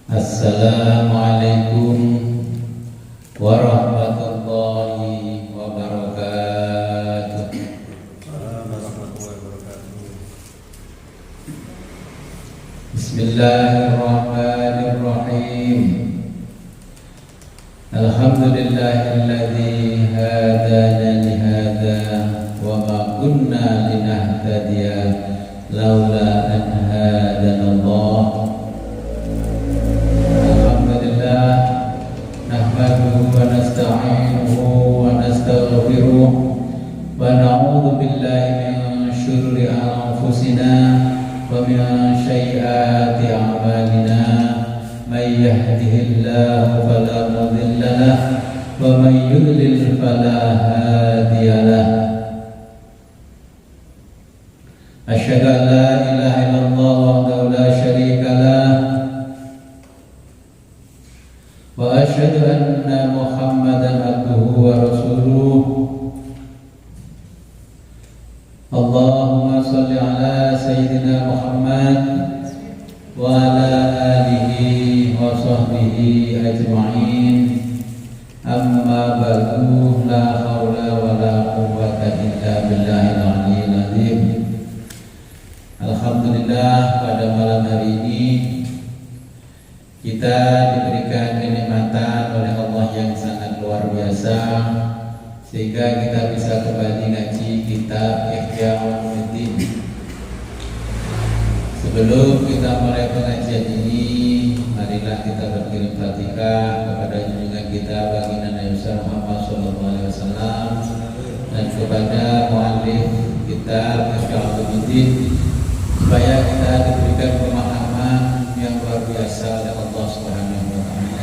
Assalamualaikum warahmatullahi wabarakatuh. Bismillahirrahmanirrahim. Alhamdulillahilladzi hadana li hadza wa ma kunna linahtadiya laula an hadana Allah. Nahmaduhu wa nasta'inuhu wa nastaghfiruh wa na'udzu billahi min syururi anfusina wa min sayyiati a'malina may yahdihillahu fala mudilla lahu wa may yudlil fala hadiya lahu. Asyhadu an la ilaha illallah wahdahu la syarika lahu wa asyhadu anna Muhammadan abduhu wa rasuluh. Allahumma shalli ala sayyidina Muhammad wa ala alihi wa sahbihi ajma'in. Amma ba'du, la haula wa la quwwata illa billahil aliyyil azim. Alhamdulillah, pada malam hari ini kita diberikan kenikmatan oleh Allah yang sangat luar biasa sehingga kita bisa kembali ngaji kitab Ihya Ulumuddin. Sebelum kita mulai pengajian ini, marilah kita berkirim Fatihah kepada junjungan kita baginda Nabi Muhammad SAW dan kepada muallif kitab Ihya Ulumuddin supaya kita diberikan pemahaman yang luar biasa oleh Allah Subhanahu wa taala.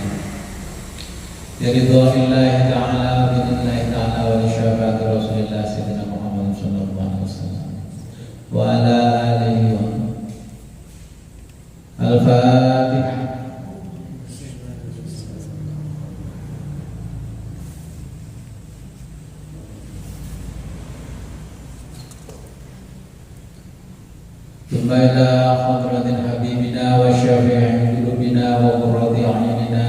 Ridhollahi taala wa billahi taala wa li syafaati Rasulillah sayyidina Muhammad sallallahu alaihi wasallam wa ala alihi wa al-Fatihah. Thumma ila hadratil habibina wa syafi'i qulubina wa qurrati a'yunina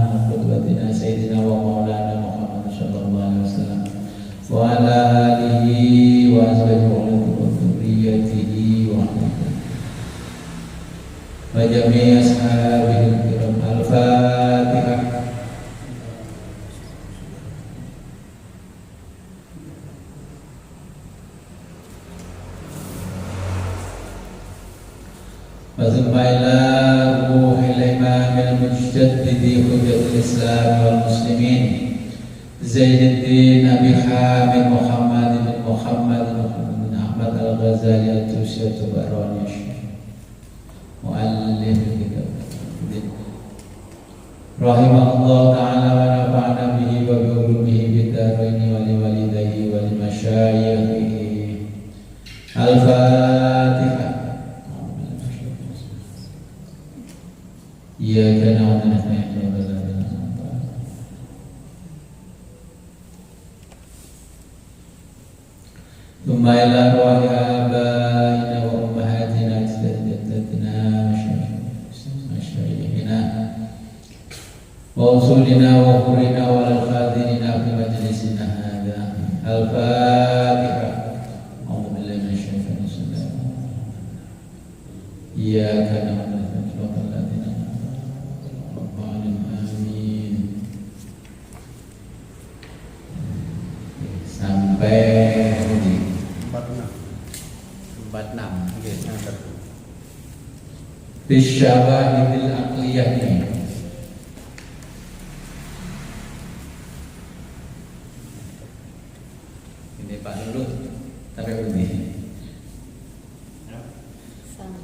wa qudwatina sayyidina wa maulana Muhammad sallallahu alaihi wasallam wa ala alihi wa azwajihi wa dhurriyyatihi wa jami'i ashabihi kiram. Al-Fatihah. ثم إلى روح الإمام المجدد حجة الإسلام والمسلمين زين الدين أبي حامد محمد بن محمد بن أحمد الغزالي التوسي الطبراني مؤلف كتاب رحمه الله تعالى ونفعنا به وبعلومه بالدارين ولوالديه ولمشايخه. الفاتحة. Iyyaka na'budu wa iyyaka nasta'in. Thumma ila arwahi abaina wa ummahatina ajdatina masyayikhina wa usulina wa qurina wa al-khadirina fi majlisina hadha. Al-Fatihah. A'udzu billahi minasy syaithanir rajim. Iyyaka na'budu wa iyyaka nasta'in. Sampai 46 bisyawahidil aqliyah ini. Ini Pak Lulu sampai ini.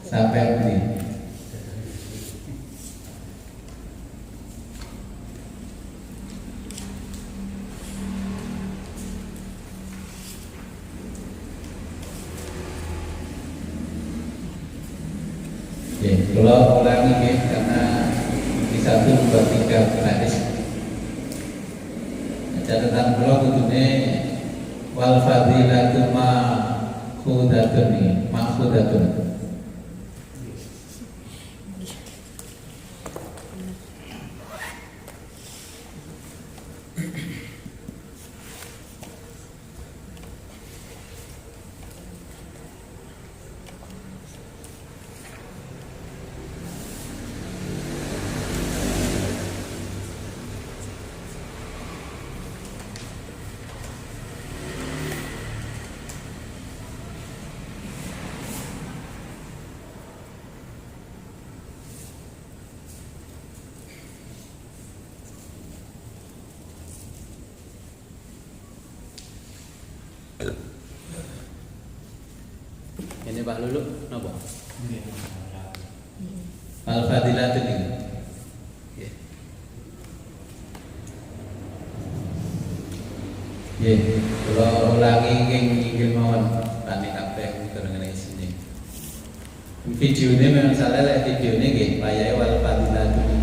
Sampai ini. Kalau ulangi karena di 1, 2, 3 hadis. Catatan kula kudune wal fadilatu ma khudatun. Mbah Lulu napa? Al-Fadilatun iki. Nggih. Nggih, kula ulangi inggih mawon tani kabeh terengene isine. Videone memang salah lek videone nggih payahe wal fadilatun.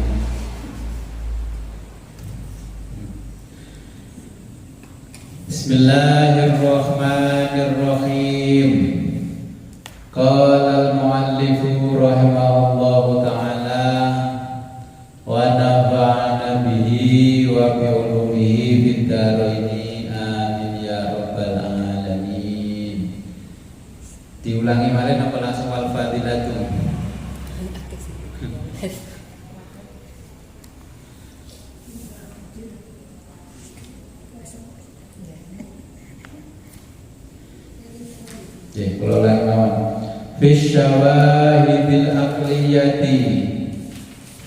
Bismillahirrahmanirrahim. Qala al-muallifu rahimahullahu ta'ala wa nafa'ana bihi wa bi ulumihi fid dharaini amin ya rabbal alamin. Diulangi malih napa langsung wal fadilatun? Jadi kalau lagi kawan, fi syawahidil aqliyati,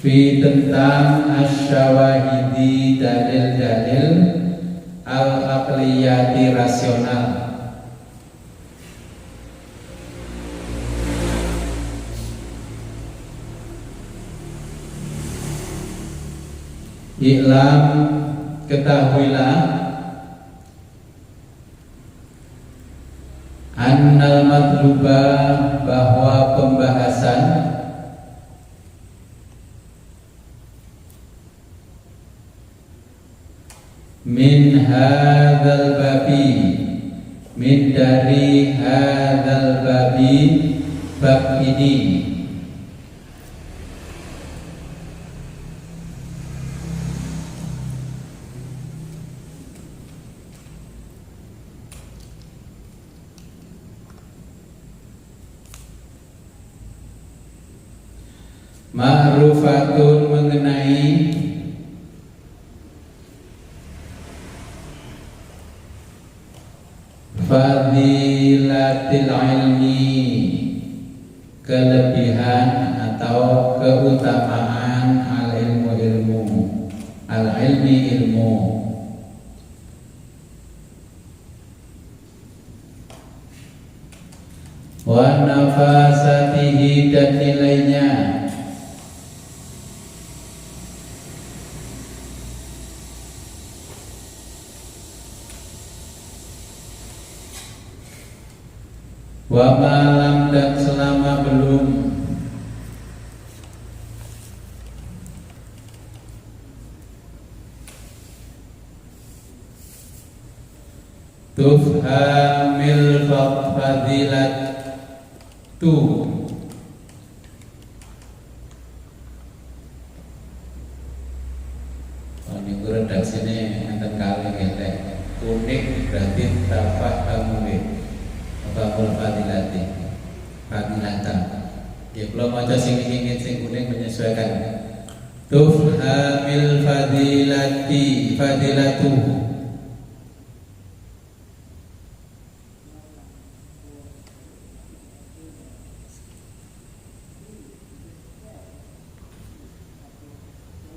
fi tentang asyawahidi dalil-dalil al-aqliyati rasional. Iklam, ketahuilah annal matluba, bahwa pembahasan min hadzal babi, min dari hadzal babi, bab ini, ma'rufatun, mengenai fadilatil ilmi, kelebihan atau keutamaan al ilmu, al ilmi ilmu, wa nafasatihi, dan nilainya, wa malam, dan selama belum, tufhamil fadilat tu, ini redaksinya enten kali ngelek kuning berarti tapak kamu Babul fadilati, fadilatan. Ya, belum aja sing ingin sing kuning menyesuaikan. Tufhamil fadilati, fadilatu.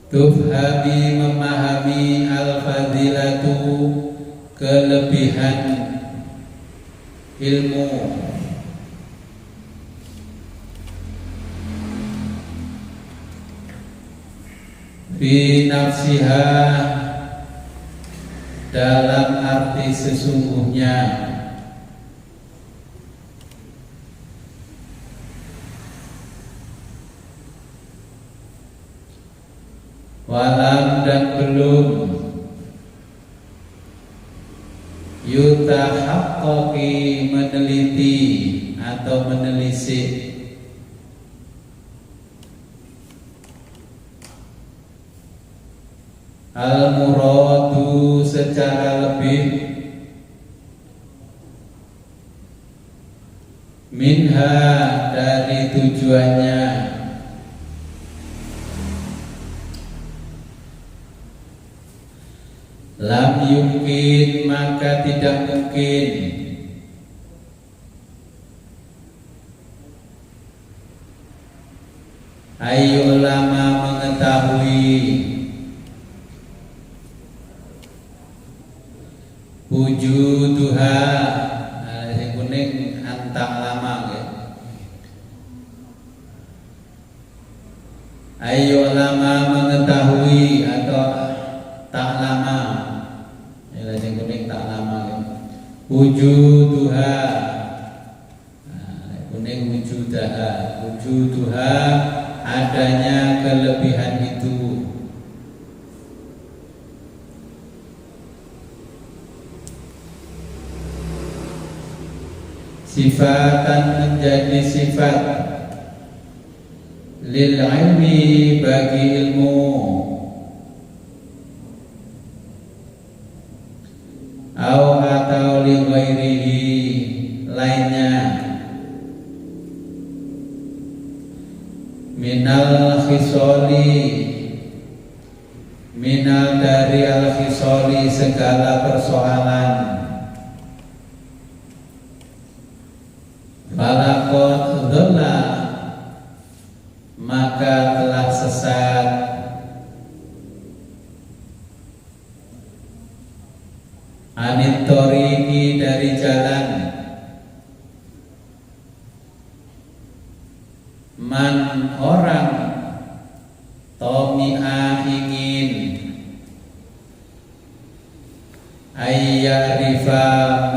Tufhami, memahami, al fadilatu, kelebihan ilmu, fi nafsiha, dalam arti sesungguhnya, walam, dan belum, yutahaqqaqi, meneliti atau menelisik, al-muradu, secara lebih, minha, dari tujuannya, lam yumkin, maka tidak mungkin, ayu ulama, mengetahui, wujuduha, yang kuning antang lama ya. Ayo lama mengetahui atau tak lama, yang kuning tak lama kan. Wujuduha, kuning wujuduha adanya kelebihan itu. Sifatan menjadi sifat lil ilmi bagi ilmu, atau li ghairihi lainnya, minal khisoli, minal dari al khisoli segala persoalan. Falaqad dhalla maka telah sesat anit thoriqi dari jalan, man orang tomi'a ingin ayyarifa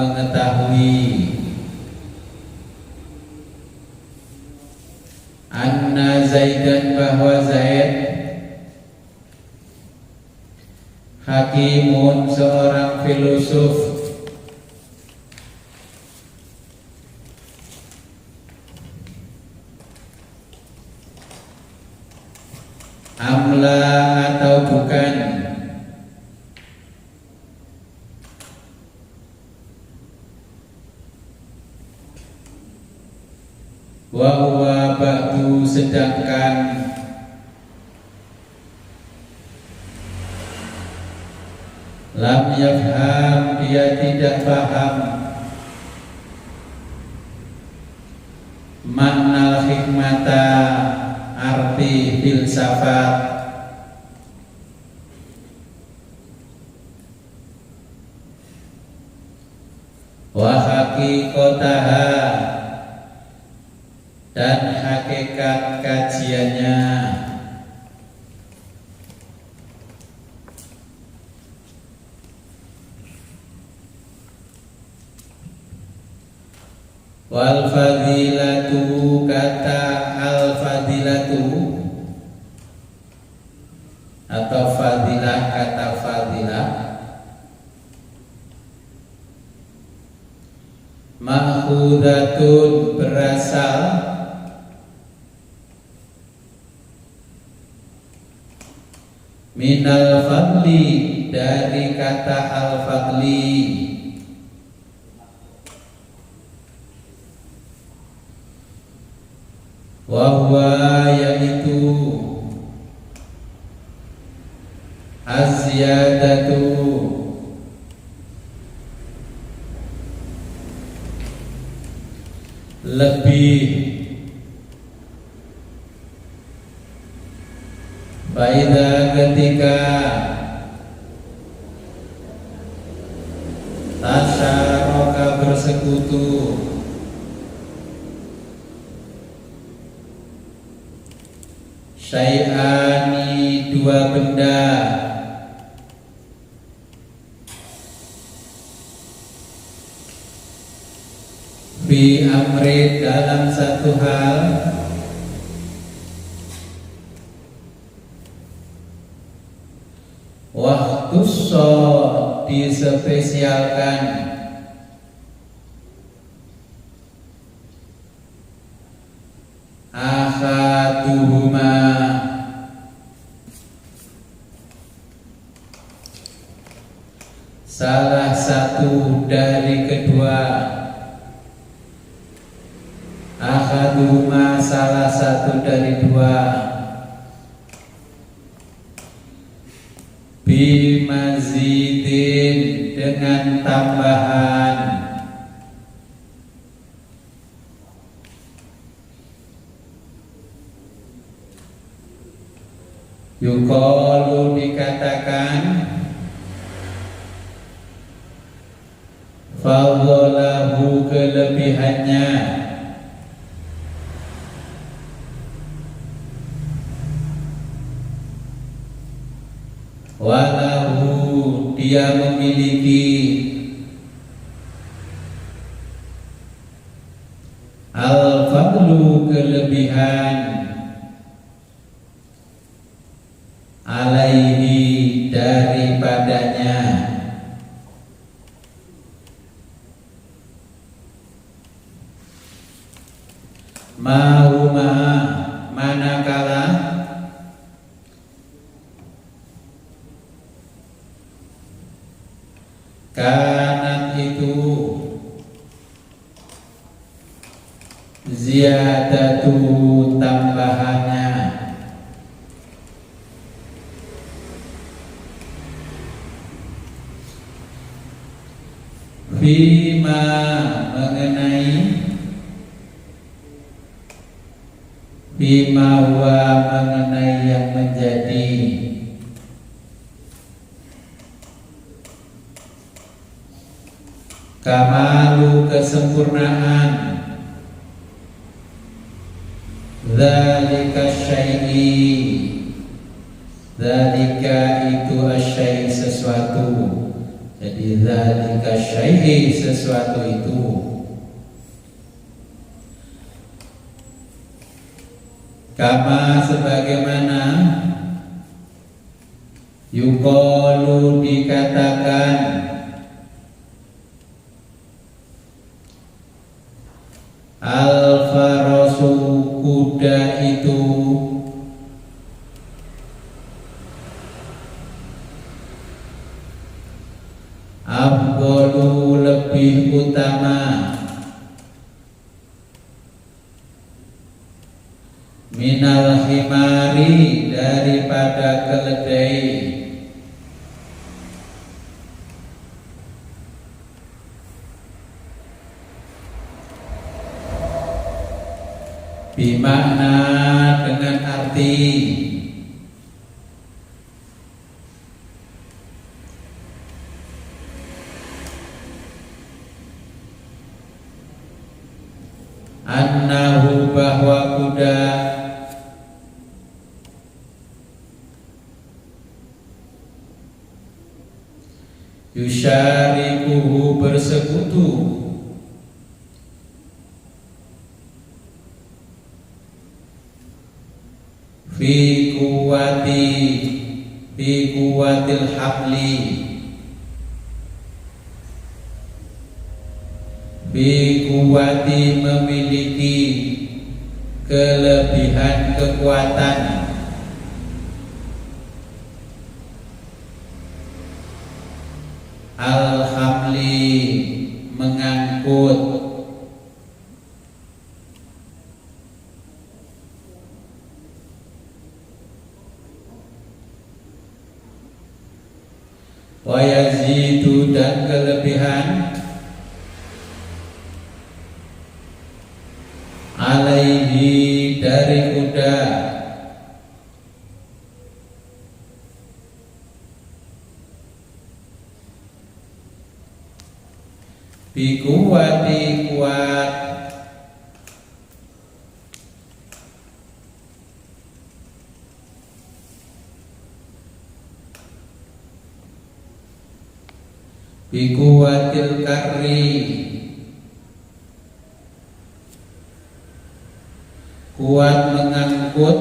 mengetahui anna Zaidan bahwa Zaid hakimun seorang filosof, amla atau bukan, wa huwa ba'du sedangkan lam yafham dia tidak paham makna hikmata arti filsafat, wa haqiqataha dan hakikat kajiannya, wal fadilatu kata al fadilatu atau fadilah kata fadilah ma'khudatun berasal minal fadli dari kata al fadli, wahwa yaitu az-ziyadatu lebih, faida ketika tasyaraka bersekutu, syai'ani dua benda, fi amri dalam satu hal, waktu so dispesialkan, ahaduhuma salah satu dari kedua, ahaduhuma salah satu dari dua, bimazidin dengan tambahan, yuqalu dikatakan, fadhalahu kelebihannya, walahu dia memiliki al-fadlu kelebihan alaihi daripadanya mahuma manakala kanat itu ziyadatu tambahannya fima mengenai bima wa mengenai yang menjadi kamalu kesempurnaan dzalika syai'i dzalika itu asyai sesuatu jadi dzalika syai'i sesuatu itu kama sebagaimana yuqalu dikatakan al-farasu kuda itu afdalu lebih utama minal himari daripada keledai bimakna dengan arti annahu bahwa kuda yusyarikuhu bersekutu fi kuwatil habli fi kuwati memiliki kelebihan kekuatan al-hamli mengangkut wa yazidu dan kelebihan alaihi dari kuda bikuwati kuat bikuwatil karri kuat mengangkut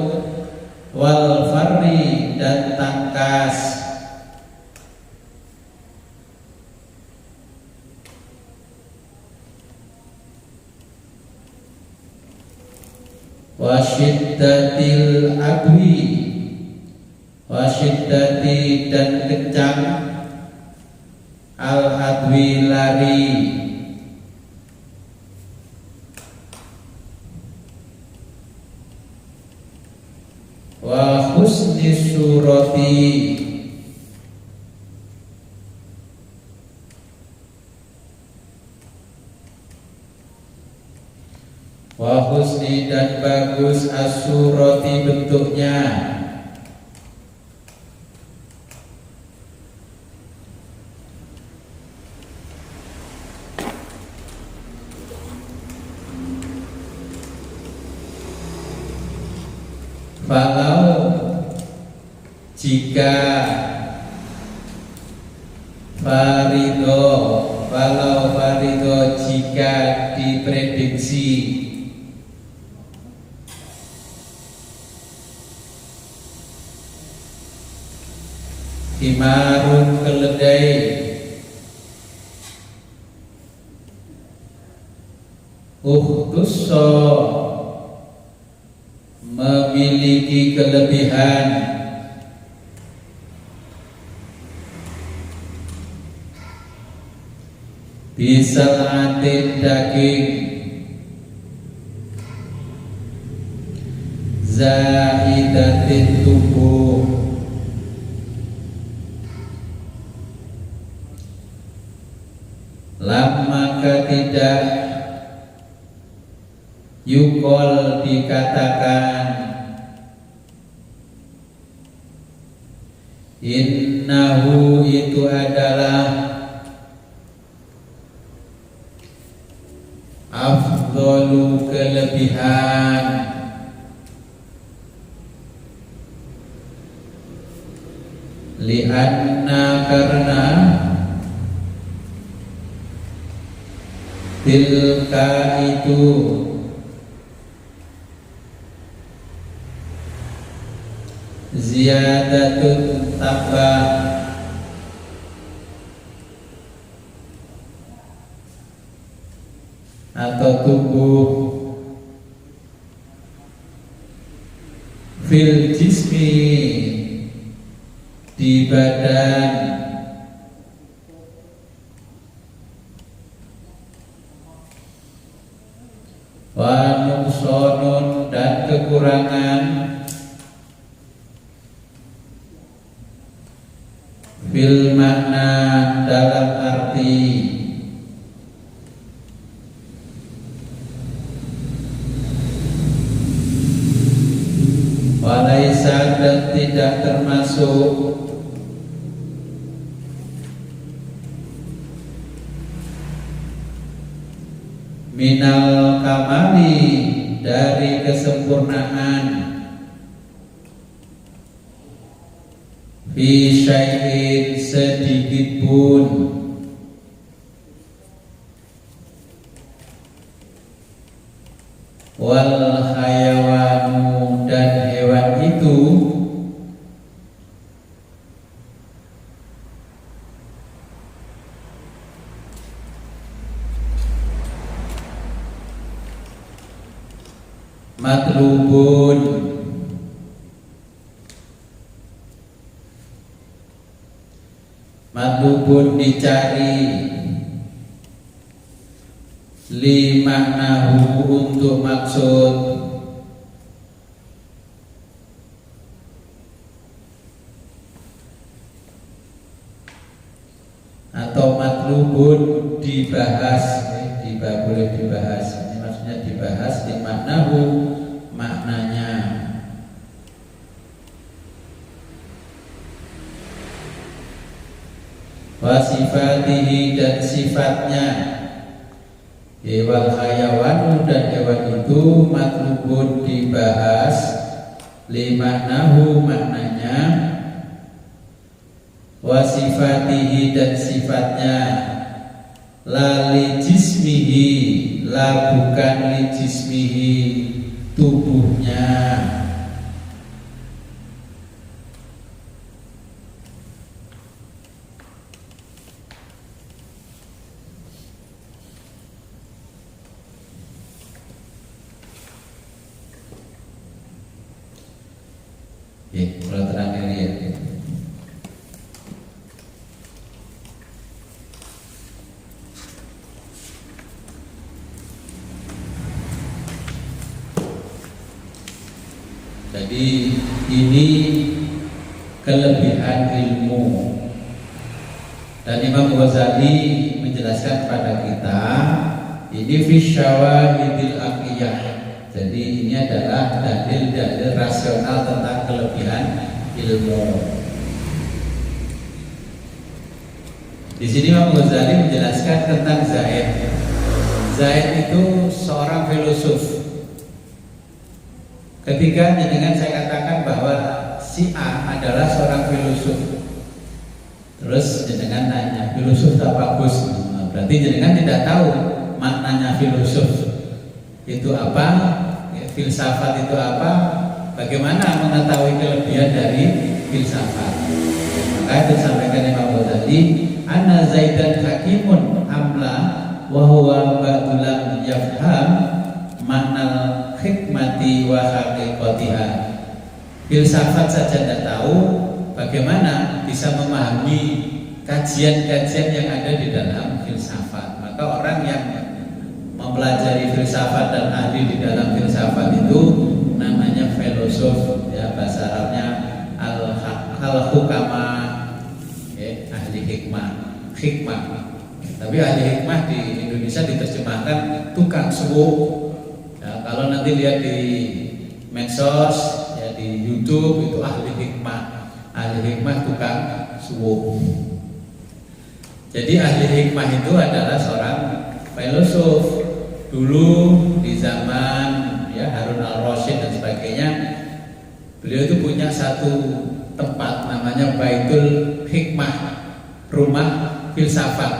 wal farri dan tangkas wasyiddatil abwi wasyiddati dan kencang al-adwi lari wa husni surati wa husni dan bagus as-surati bentuknya Falau jika farido, walau farido jika diprediksi himarun keledai, uhtusso memiliki kelebihan, bisalatin daging, zaidatin tubuh, maka tidak yukol dikatakan innahu itu adalah afdhalu kelebihan, lianna karena tilka itu ziyadatun tambah atau tubuh fil jismi di badan, wa nuqsanun dan kekurangan fil makna dalam arti walaisa dan tidak termasuk minal kamali dari kesempurnaan fi syai'in sedikit pun wal hayawanu dan hewan itu matlubun dicari li maknahu untuk maksud atau matlubun dibahas, boleh dibahas. Ini maksudnya dibahas li maknahu maknanya. Wasifatihi dan sifatnya, wal hayawanu dan hewan itu matlubun dibahas limaknahu maknanya, wasifatihi dan sifatnya, la li jismihi la bukan li jismihi tubuhnya. Kalau terakhir lihat jadi ini kelebihan ilmu, dan Imam Ghazali menjelaskan kepada kita ini fi syawahidil aqiyah. Jadi ini adalah dalil-dalil rasional tentang kelebihan ilmu. Di sini Imam Ghazali menjelaskan tentang Zaid. Zaid itu seorang filosof. Ketika dengan saya katakan bahwa si A adalah seorang filosof, Terus jenengan nanya, filosof tak bagus. Berarti jenengan tidak tahu maknanya filosof itu apa, ya, filsafat itu apa, bagaimana mengetahui kelebihan dari filsafat. Maka itu sampaikan Imam Ghazali, Anna Zaidan hakimun amla wa huwa ba'dulam yafham makna hikmati wa haqiqatiha. Filsafat saja tidak tahu, bagaimana bisa memahami kajian-kajian yang ada di dalam filsafat. Maka orang yang mempelajari filsafat dan ahli di dalam filsafat itu namanya filosof, ya, bahasa Arabnya al-hukama, ya, ahli hikmah. Tapi ahli hikmah di Indonesia diterjemahkan tukang suwuk. Ya, kalau nanti lihat di medsos, ya, di YouTube itu ahli hikmah tukang suwuk. Jadi ahli hikmah itu adalah seorang filosof. Dulu di zaman, ya, Harun al-Rasyid dan sebagainya, beliau itu punya satu tempat namanya Baitul Hikmah, rumah filsafat.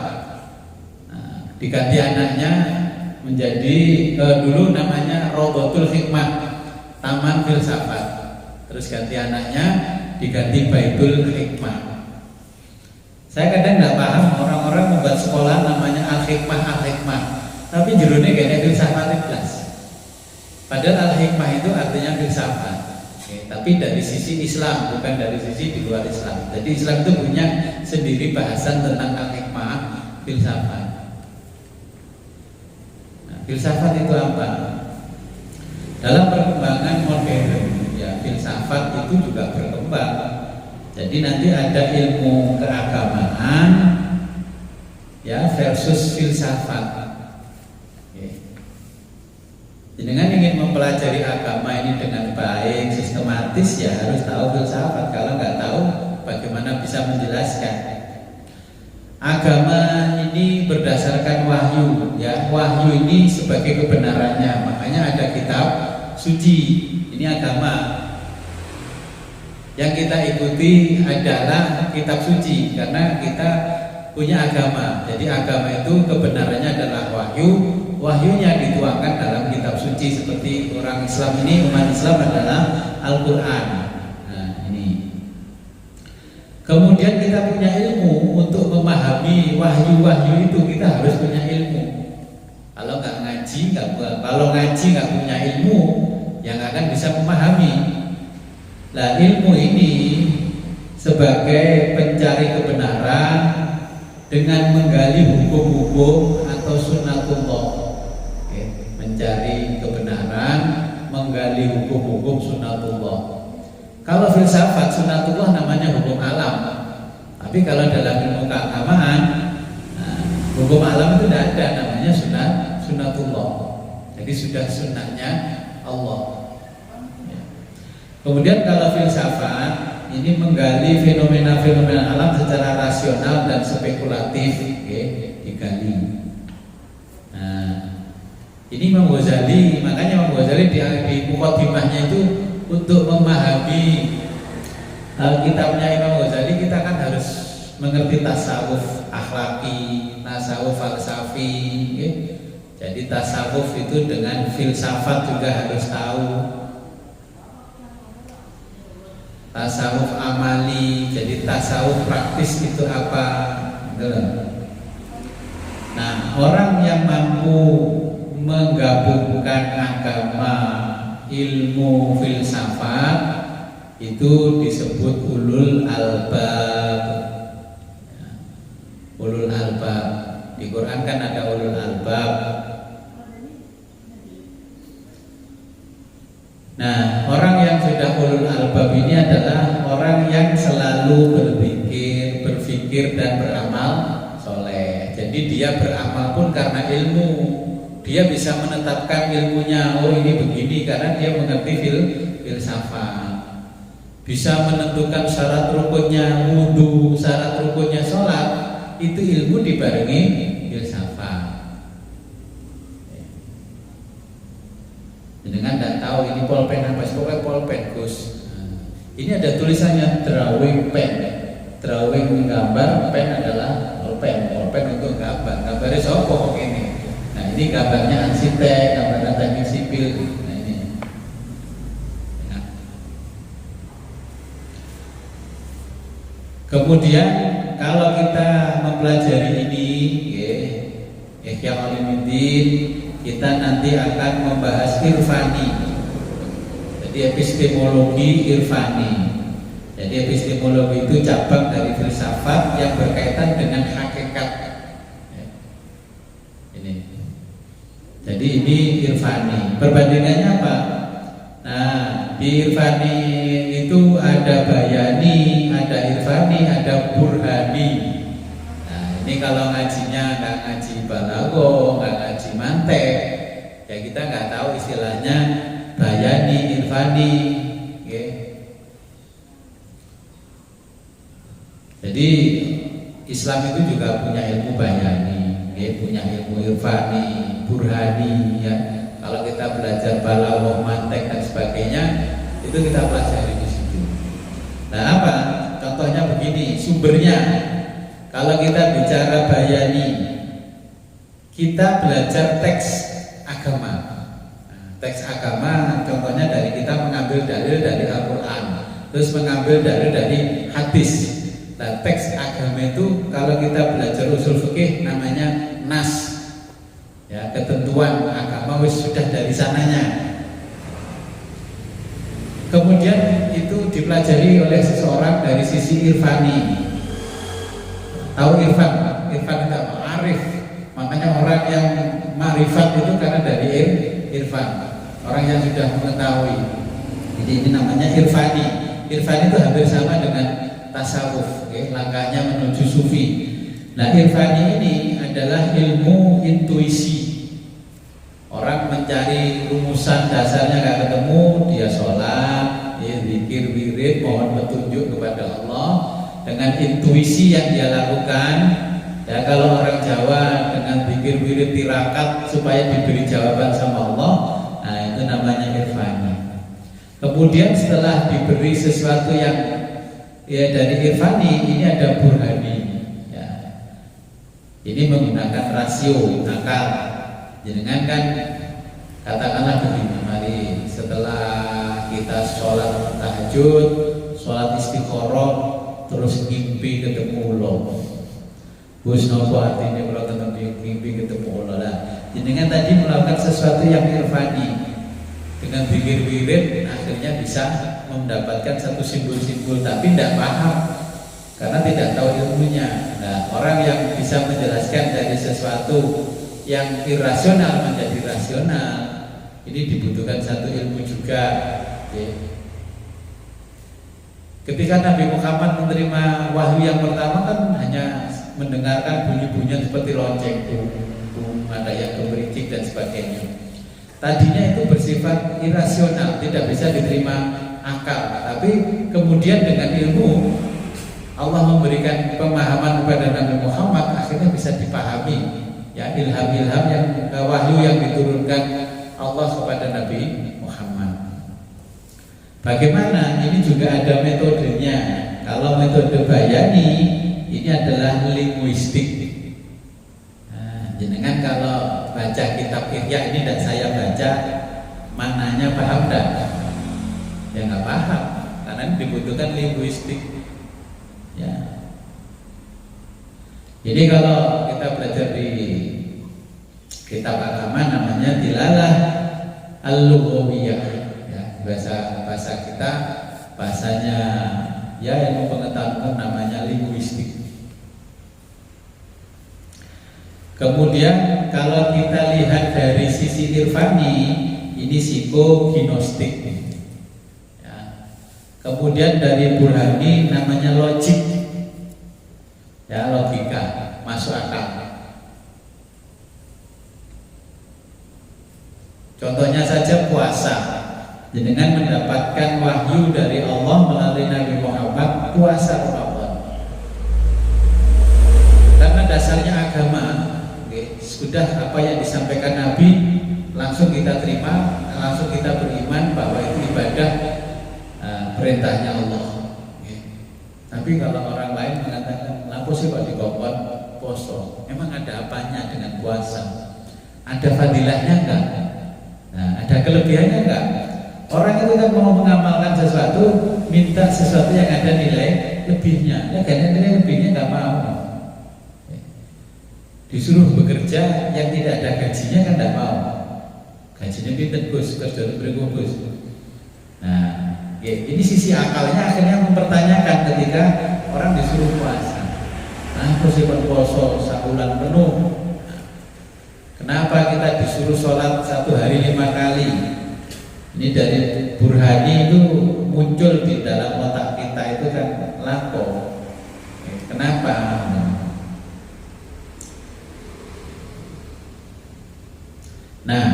Nah, diganti anaknya menjadi dulu namanya Rodotul Hikmah, Taman Filsafat. Terus ganti anaknya diganti Baitul Hikmah. Saya kadang tidak paham orang-orang membuat sekolah namanya Al-Hikmah, tapi judulnya kayaknya filsafat kelas. Padahal Al-Hikmah itu artinya filsafat. Oke, tapi dari sisi Islam, bukan dari sisi di luar Islam. Jadi Islam itu punya sendiri bahasan tentang Al-Hikmah, filsafat. Nah, filsafat itu apa? Dalam perkembangan modern, ya, filsafat itu juga berkembang. Jadi nanti ada ilmu keagamaan, ya, versus filsafat. Dengan ingin mempelajari agama ini dengan baik, sistematis, ya harus tahu filsafat. Kalau nggak tahu, bagaimana bisa menjelaskan? Agama ini berdasarkan wahyu, ya, wahyu ini sebagai kebenarannya. Makanya ada kitab suci. Ini agama. Yang kita ikuti adalah kitab suci karena kita punya agama. Jadi agama itu kebenarannya adalah wahyu. Wahyunya dituangkan dalam kitab suci. Seperti orang Islam ini, umat Islam adalah Al-Quran. Nah, ini. Kemudian kita punya ilmu untuk memahami wahyu-wahyu itu. Kita harus punya ilmu. Kalau ngaji nggak punya ilmu, yang akan bisa memahami. Nah, ilmu ini sebagai pencari kebenaran dengan menggali hukum-hukum atau sunnatullah. Oke, mencari kebenaran, menggali hukum-hukum sunnatullah. Kalau filsafat sunnatullah namanya hukum alam. Tapi kalau dalam ilmu keagamaan, nah, hukum alam itu tidak ada, namanya sunnatullah. Jadi sudah sunnahnya Allah. Kemudian kalau filsafat ini menggali fenomena-fenomena alam secara rasional dan spekulatif, digali. Nah, ini Imam Ghazali, makanya Imam Ghazali di muqaddimahnya itu untuk memahami kitabnya Imam Ghazali, kita kan harus mengerti tasawuf akhlaki, tasawuf falsafi. Jadi tasawuf itu dengan filsafat juga harus tahu. Tasawuf amali, jadi tasawuf praktis itu apa? Nah, orang yang mampu menggabungkan agama, ilmu, filsafat itu disebut ulul albab. Ulul albab. Di Quran kan ada ulul albab. Nah, orang yang sudah ulul albab ini adalah orang yang selalu berpikir dan beramal soleh. Jadi dia beramal pun karena ilmu. Dia bisa menetapkan ilmunya, oh ini begini karena dia mengerti filsafat. Bisa menentukan syarat rukunnya wudu, syarat rukunnya sholat. Itu ilmu dibarengi filsafat. Dengan tidak tahu ini pulpen apa, pokoknya pulpen Gus. Ini ada tulisannya drawing pen. drawing gambar, pen adalah pulpen untuk gambar. Gambarnya sopo kok ini. Nah ini gambarnya arsitek, gambarnya teknik sipil. Nah ini. Nah. Kemudian kalau kita mempelajari ini, Ihya Ulumuddin, kita nanti akan membahas irfani. Jadi epistemologi irfani. Jadi epistemologi itu cabang dari filsafat yang berkaitan dengan hakikat. Ini. Jadi ini irfani. Perbandingannya apa? Nah, di irfani itu ada bayani, ada irfani, ada burhani. Nah, ini kalau ngajinya nggak ngaji balago, nggak ngaji mantek, ya kita nggak tahu istilahnya bayani, irfani. Jadi Islam itu juga punya ilmu bayani, punya ilmu irfani, burhani, ya. Kalau kita belajar balaghah, mantek dan sebagainya, itu kita pelajari di situ. Nah, apa? Contohnya begini, sumbernya. Kalau kita bicara bayani, kita belajar teks agama. Nah, teks agama, contohnya dari kita mengambil dalil dari Al-Quran, terus mengambil dalil dari hadis. Nah, teks agama itu kalau kita belajar usul fikih namanya nas, ya, ketentuan agama sudah dari sananya. Kemudian itu dipelajari oleh seseorang dari sisi irfani. Tahu irfan? Irfan itu apa? Arif. Makanya orang yang ma'rifat itu karena dari irfan, orang yang sudah mengetahui. Jadi ini namanya irfani. Irfani itu hampir sama dengan tasawuf, langkahnya menuju sufi. Nah, irfani ini adalah ilmu intuisi. Orang mencari rumusan dasarnya nggak ketemu, dia sholat, dia zikir, wirid, mohon petunjuk kepada Allah dengan intuisi yang dia lakukan. Ya, kalau orang Jawa dengan zikir, wirid, tirakat supaya diberi jawaban sama Allah, nah itu namanya irfani. Kemudian setelah diberi sesuatu yang dari irfani, ini ada burhani, ya. Ini menggunakan rasio, akal. Jangan kan katakanlah begini, mari setelah kita sholat tahajud, sholat istikharah, terus ngimpi ketemu Allah. Bus nopo artinya kalau ketemu ngimpi ketemu Allah lah. Jangan tadi melakukan sesuatu yang irfani. Dengan pikir wirid akhirnya bisa mendapatkan satu simbol-simbol, tapi tidak paham karena tidak tahu ilmunya. Nah, orang yang bisa menjelaskan dari sesuatu yang irasional menjadi rasional, ini dibutuhkan satu ilmu juga. Ketika Nabi Muhammad menerima wahyu yang pertama kan hanya mendengarkan bunyi-bunyian seperti lonceng, ada yang gemericik dan sebagainya. Tadinya itu bersifat irasional, tidak bisa diterima akal. Tapi kemudian dengan ilmu Allah memberikan pemahaman kepada Nabi Muhammad, akhirnya bisa dipahami. Ya, ilham-ilham yang wahyu yang diturunkan Allah kepada Nabi Muhammad. Bagaimana? Ini juga ada metodenya. Kalau metode bayani ini adalah linguistik. Jenengan kalau baca kitab Ihya ini dan saya baca, mananya paham enggak? Ya nggak paham, karena ini dibutuhkan linguistik. Ya. Jadi kalau kita belajar di kitab agama namanya Dilalah Al-Lughawiyah, ya, bahasa kita, bahasanya ya ilmu pengetahuan namanya linguistik. Kemudian kalau kita lihat dari sisi irfani, ini psikognostik. Ya. Kemudian dari burhani namanya logik, ya, logika, masuk akal. Contohnya saja puasa. Dengan mendapatkan wahyu dari Allah melalui Nabi Muhammad, puasa Ramadan. Karena dasarnya agama. Sudah apa yang disampaikan Nabi langsung kita terima, langsung kita beriman bahwa itu ibadah perintahnya Allah. Tapi kalau orang lain mengatakan, "Lapo sih kok dikongkon poso?" Emang ada apanya dengan puasa? Ada fadilahnya enggak? Nah, ada kelebihannya enggak? Orang itu kan mau mengamalkan sesuatu, minta sesuatu yang ada nilai lebihnya. Ya karena nilai lebihnya enggak mau. Disuruh bekerja yang tidak ada gajinya kan enggak mau. Gajinya pinten Gus, kerja berapa Gus? Nah, ya, ini sisi akalnya akhirnya mempertanyakan ketika orang disuruh puasa. Nah, terus puasa sebulan penuh. Kenapa kita disuruh sholat 1 hari 5 kali? Ini dari Burhani itu muncul di dalam otak kita itu kan lapo. Kenapa? Nah,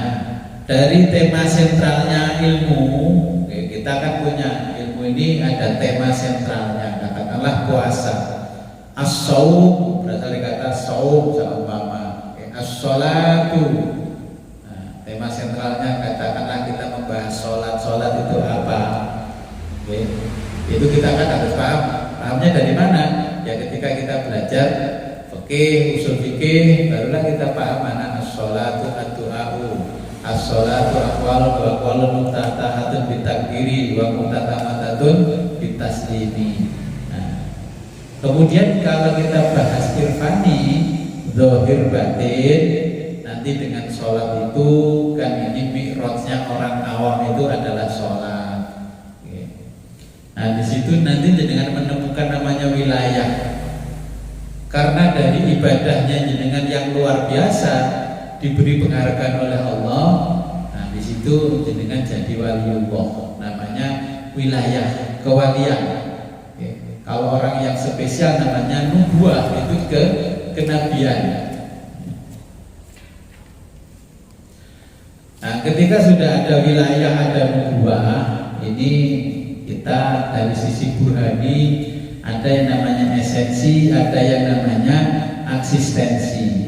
dari tema sentralnya ilmu, kita kan punya ilmu ini ada tema sentralnya, katakanlah puasa. As-saum berasal dari kata saum seumpama, as-sholatu. Nah, tema sentralnya katakanlah kita membahas sholat itu apa? Itu kita kan harus paham. Pahamnya dari mana? Ya ketika kita belajar fikih, usul fikih, barulah kita paham mana as-sholatu ad-du'a'u. As-sholatu aqwalun mutatahatun bitakbiri wa mutatamatun bitaslimi. Nah, kemudian kalau kita bahas irfani, zahir batin, nanti dengan sholat itu kan ini mi'rajnya orang awam itu adalah sholat. Nah di situ nanti jenengan menemukan namanya wilayah. Karena dari ibadahnya jenengan yang luar biasa, diberi penghargaan oleh Allah. Nah di situ jenengan jadi waliullah, namanya wilayah kewalian. Kalau orang yang spesial namanya nubuah, itu kenabian. Nah ketika sudah ada wilayah, ada nubuah, ini kita dari sisi Burhani ada yang namanya esensi, ada yang namanya eksistensi.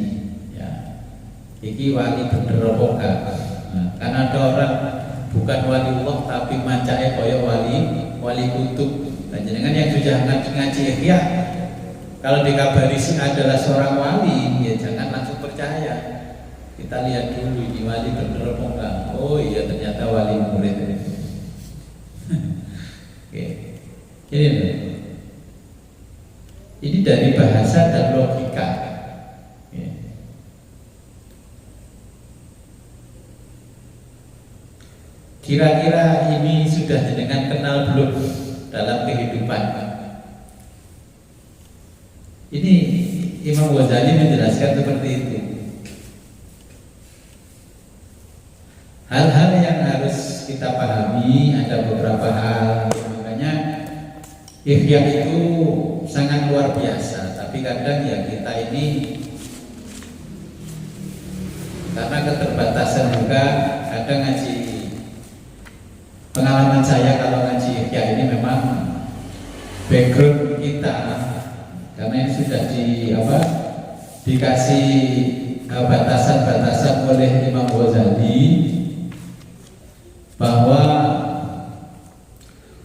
Iki wali bener apa enggak? Nah, karena ada orang bukan waliullah tapi mancake koyo wali kutub. Dan jenengan yang sudah ngaji ihya, kalau dikabari si adalah seorang wali, ya jangan langsung percaya. Kita lihat dulu ini wali bener apa enggak. Oh iya ternyata wali murid. Oke. Ini dari bahasa dan logika. Kira-kira ini sudah jenengan kenal belum dalam kehidupan? Ini Imam Ghazali menjelaskan seperti itu. Hal-hal yang harus kita pahami, ada beberapa hal. Makanya ihya itu sangat luar biasa. Tapi kadang ya kita ini karena keterbatasan juga kadang ngaji. Pengalaman saya kalau ngaji ihya ini memang background kita, karena ini sudah dikasih batasan-batasan oleh Imam Ghazali bahwa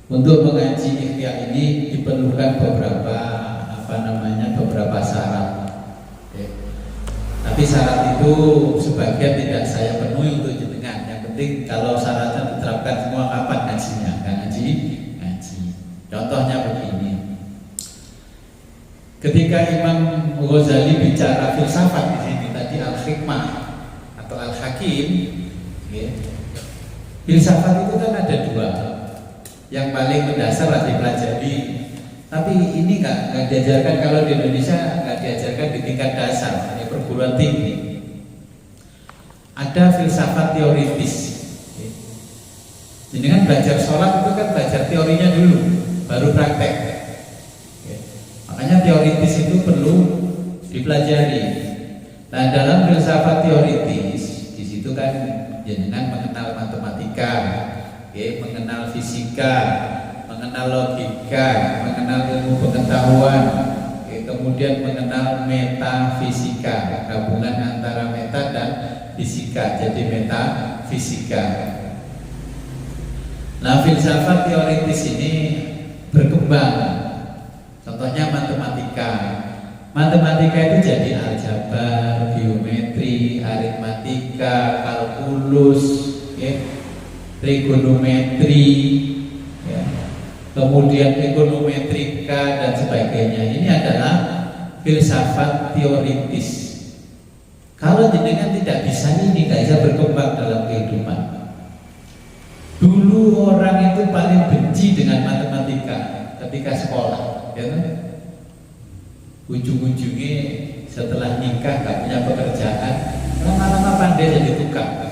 untuk mengaji ihya ini diperlukan beberapa syarat. Tapi syarat itu sebagian tidak saya penuhi untuk jenengan. Yang penting kalau syaratnya diterapkan semua, kapan ngajinya? Kan ngaji. Contohnya begini. Ketika Imam Ghazali bicara filsafat di sini tadi al-hikmah atau al-hakim, filsafat itu kan ada 2. Yang paling mendasar lah dipelajari. Tapi ini nggak diajarkan, kalau di Indonesia nggak diajarkan di tingkat dasar, ini perguruan tinggi. Ada filsafat teoritis. Jadi kan belajar sholat itu kan belajar teorinya dulu, baru praktek. Makanya teoritis itu perlu dipelajari. Nah dalam filsafat teoritis di situ kan jenengan mengenal matematika, mengenal fisika, mengenal logika, mengenal ilmu pengetahuan, kemudian mengenal metafisika, gabungan antara meta dan fisika, jadi metafisika. Nah filsafat teoritis ini berkembang. Contohnya matematika. Matematika itu jadi aljabar, geometri, aritmatika, kalkulus, ya, trigonometri, ya, kemudian ekonometrika dan sebagainya. Ini adalah filsafat teoritis. Kalau jenengan tidak bisa ini, tidak bisa berkembang dalam kehidupan. Dulu orang itu paling benci dengan matematika ketika sekolah, ya kan? Ujung-ujungnya setelah nikah gak punya pekerjaan, lama-lama pandai jadi tukang.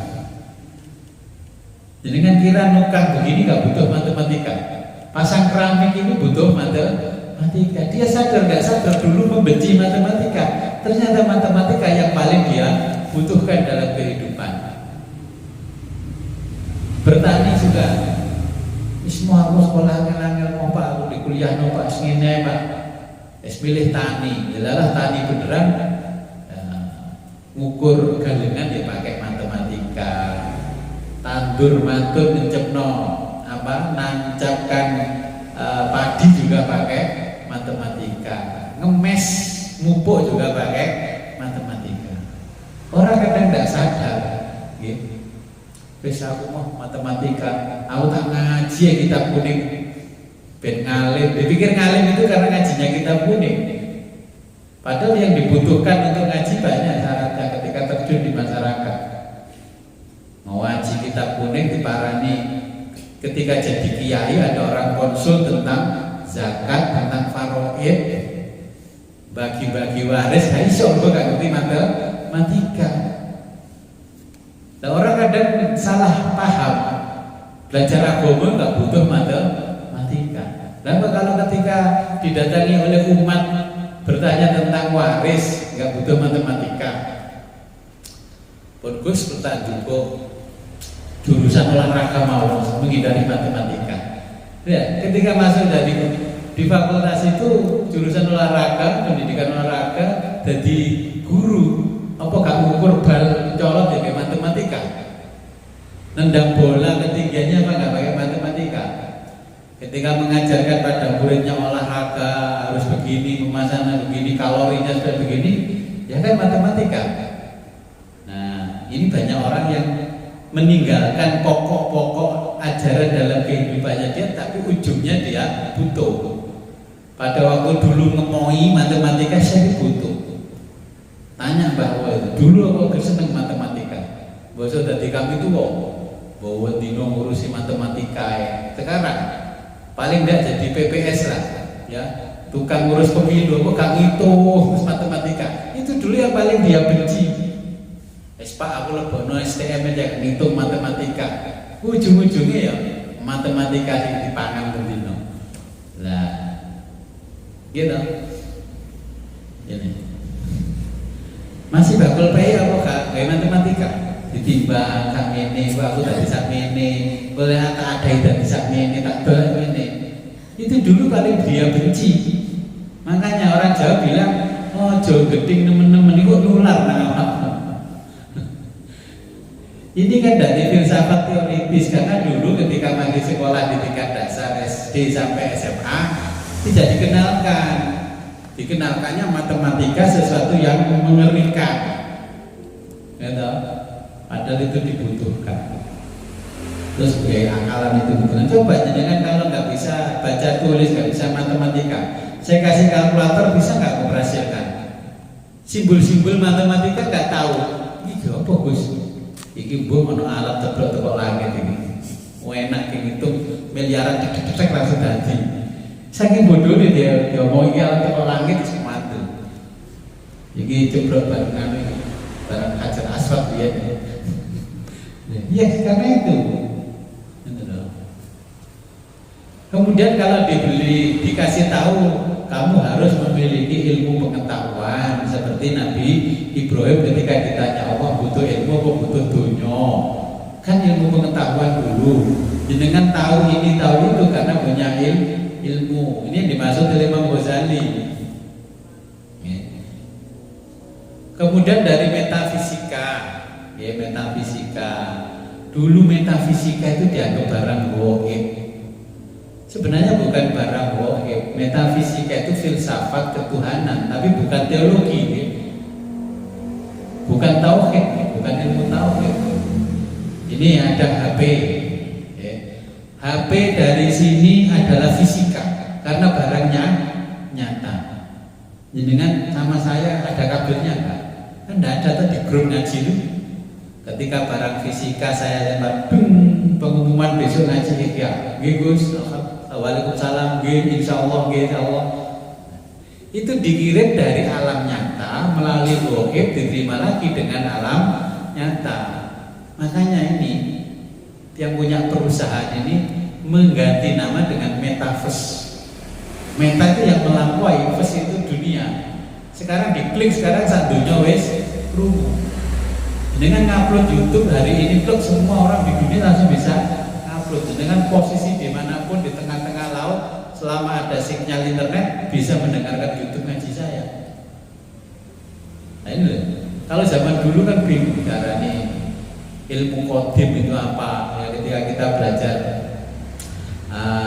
Jadi kan kira nukang begini gak butuh matematika, pasang keramik ini butuh matematika. Dia sadar gak sadar dulu membenci matematika. Ternyata matematika yang paling dia butuhkan dalam kehidupan. Bertani juga, semua aku sekolah ngel-ngel mau pak, aku di kuliah no pak, segini pak. Pilih tani, jelalah tani beneran, ngukur galengan ya pakai matematika, tandur mantur ngecepno apa nancapkan padi juga pakai matematika, ngemes mupuk juga pakai matematika. Orang kadang tidak sadar, gitu. Bisa aku mau matematika, aku tak ngaji ya kitab kuning. Ben ngalim, dipikir ngalim itu karena ngajinya kitab kuning. Padahal yang dibutuhkan untuk ngaji banyak syaratnya ketika terjun di masyarakat. Mau ngaji kitab kuning diparani, ketika jadi kiai ada orang konsul tentang zakat, tentang faraid, bagi-bagi waris, nah iso kok gak ngerti matematika. Nah, orang kadang salah paham, belajar agama gak butuh matematika. Lalu kalau ketika didatangi oleh umat bertanya tentang waris, nggak butuh matematika. Pun Gus bertanya jurusan olahraga mau menghindari matematika. Ya, ketika masuk di fakultas itu jurusan olahraga, pendidikan olahraga, jadi guru. Apa gak ngukur bal colot ya kayak matematika? Nendang bola ketinggiannya apa nggak pakai matematika? Ketika mengajarkan pada muridnya olahraga harus begini, pemasangan begini, kalorinya sudah begini, ya kan matematika. Nah, ini banyak orang yang meninggalkan pokok-pokok ajaran dalam kehidupannya dia, tapi ujungnya dia butuh. Pada waktu dulu ngemoi matematika saya butuh. Tanya bahwa dulu aku seneng matematika. Bahwa tadi kami itu bahwa dino ngurusi matematika ya. Sekarang paling tidak jadi PPS lah, ya, tukang ngurus pemilu, kok gak ngitung matematika. Itu dulu yang paling dia benci. Pak aku lebono STM aja ngitung matematika. Ujung-ujungnya ya matematika yang dipangan bendino. Lah, gitu. Ini masih bakal pay apa kak? Kayak matematika. Ditimbang sak mene, aku tak bisa mene, boleh tak ada tidak bisa mene, tak boleh mene. Itu dulu paling dia benci. Makanya orang Jawa bilang, oh Jawa geding nemen-nemen itu nular nama. Ini kan dari filsafat teoritis, karena dulu ketika masih sekolah di tingkat dasar SD sampai SMA tidak dikenalkan. Dikenalkannya matematika sesuatu yang mengerikan. Gitu. Padahal itu dibutuhkan. Terus biaya akalan itu bukan. Coba jangan kalau nggak bisa baca tulis, nggak bisa matematika, saya kasih kalkulator bisa nggak operasikan? Simbol-simbol matematika nggak tahu. Ini apa Gus? Iki mbok ono alat ceblok langit ini. Enak ngitung miliaran tek langsung dadi. Saking bodohnya dia mau iki alat ceblok langit sematu. Iki ceblok barang hajar asfalt dia. Ya karena itu. Kemudian kalau dikasih tahu kamu harus memiliki ilmu pengetahuan seperti Nabi Ibrahim ketika ditanya Allah butuh ilmu apa butuh dunya, kan ilmu pengetahuan dulu. Jenengan tahu ini tahu itu karena punya ilmu. Ini yang dimaksud oleh Imam Ghazali. Kemudian dari metafisika, ya metafisika. Dulu metafisika itu dianggap barang goib. Sebenarnya bukan barang gaib. Metafisika itu filsafat ketuhanan, tapi bukan teologi, bukan tauhid, bukan ilmu tauhid. Ini ada HP. HP dari sini adalah fisika, karena barangnya nyata. Jenengan sama saya ada kabelnya enggak? Kan enggak ada tadi grup ngaji itu. Ketika barang fisika saya lempar, pengumuman besok ngaji ya, Gus, waalaikumsalam, insyaallah, insyaallah. Itu dikirim dari alam nyata melalui gaib, diterima lagi dengan alam nyata. Makanya ini yang punya perusahaan ini mengganti nama dengan metaverse. Meta itu yang melampaui, verse itu dunia. Sekarang diklik, sekarang satunya wes rumus. Dengan ngupload YouTube hari ini, blog semua orang di dunia langsung bisa upload. Dengan posisi dimanapun di tengah-tengah laut, selama ada sinyal internet bisa mendengarkan YouTube ngaji saya. Nah ini loh. Kalau zaman dulu kan bingung cara nih ilmu kodim itu apa? Ya, ketika kita belajar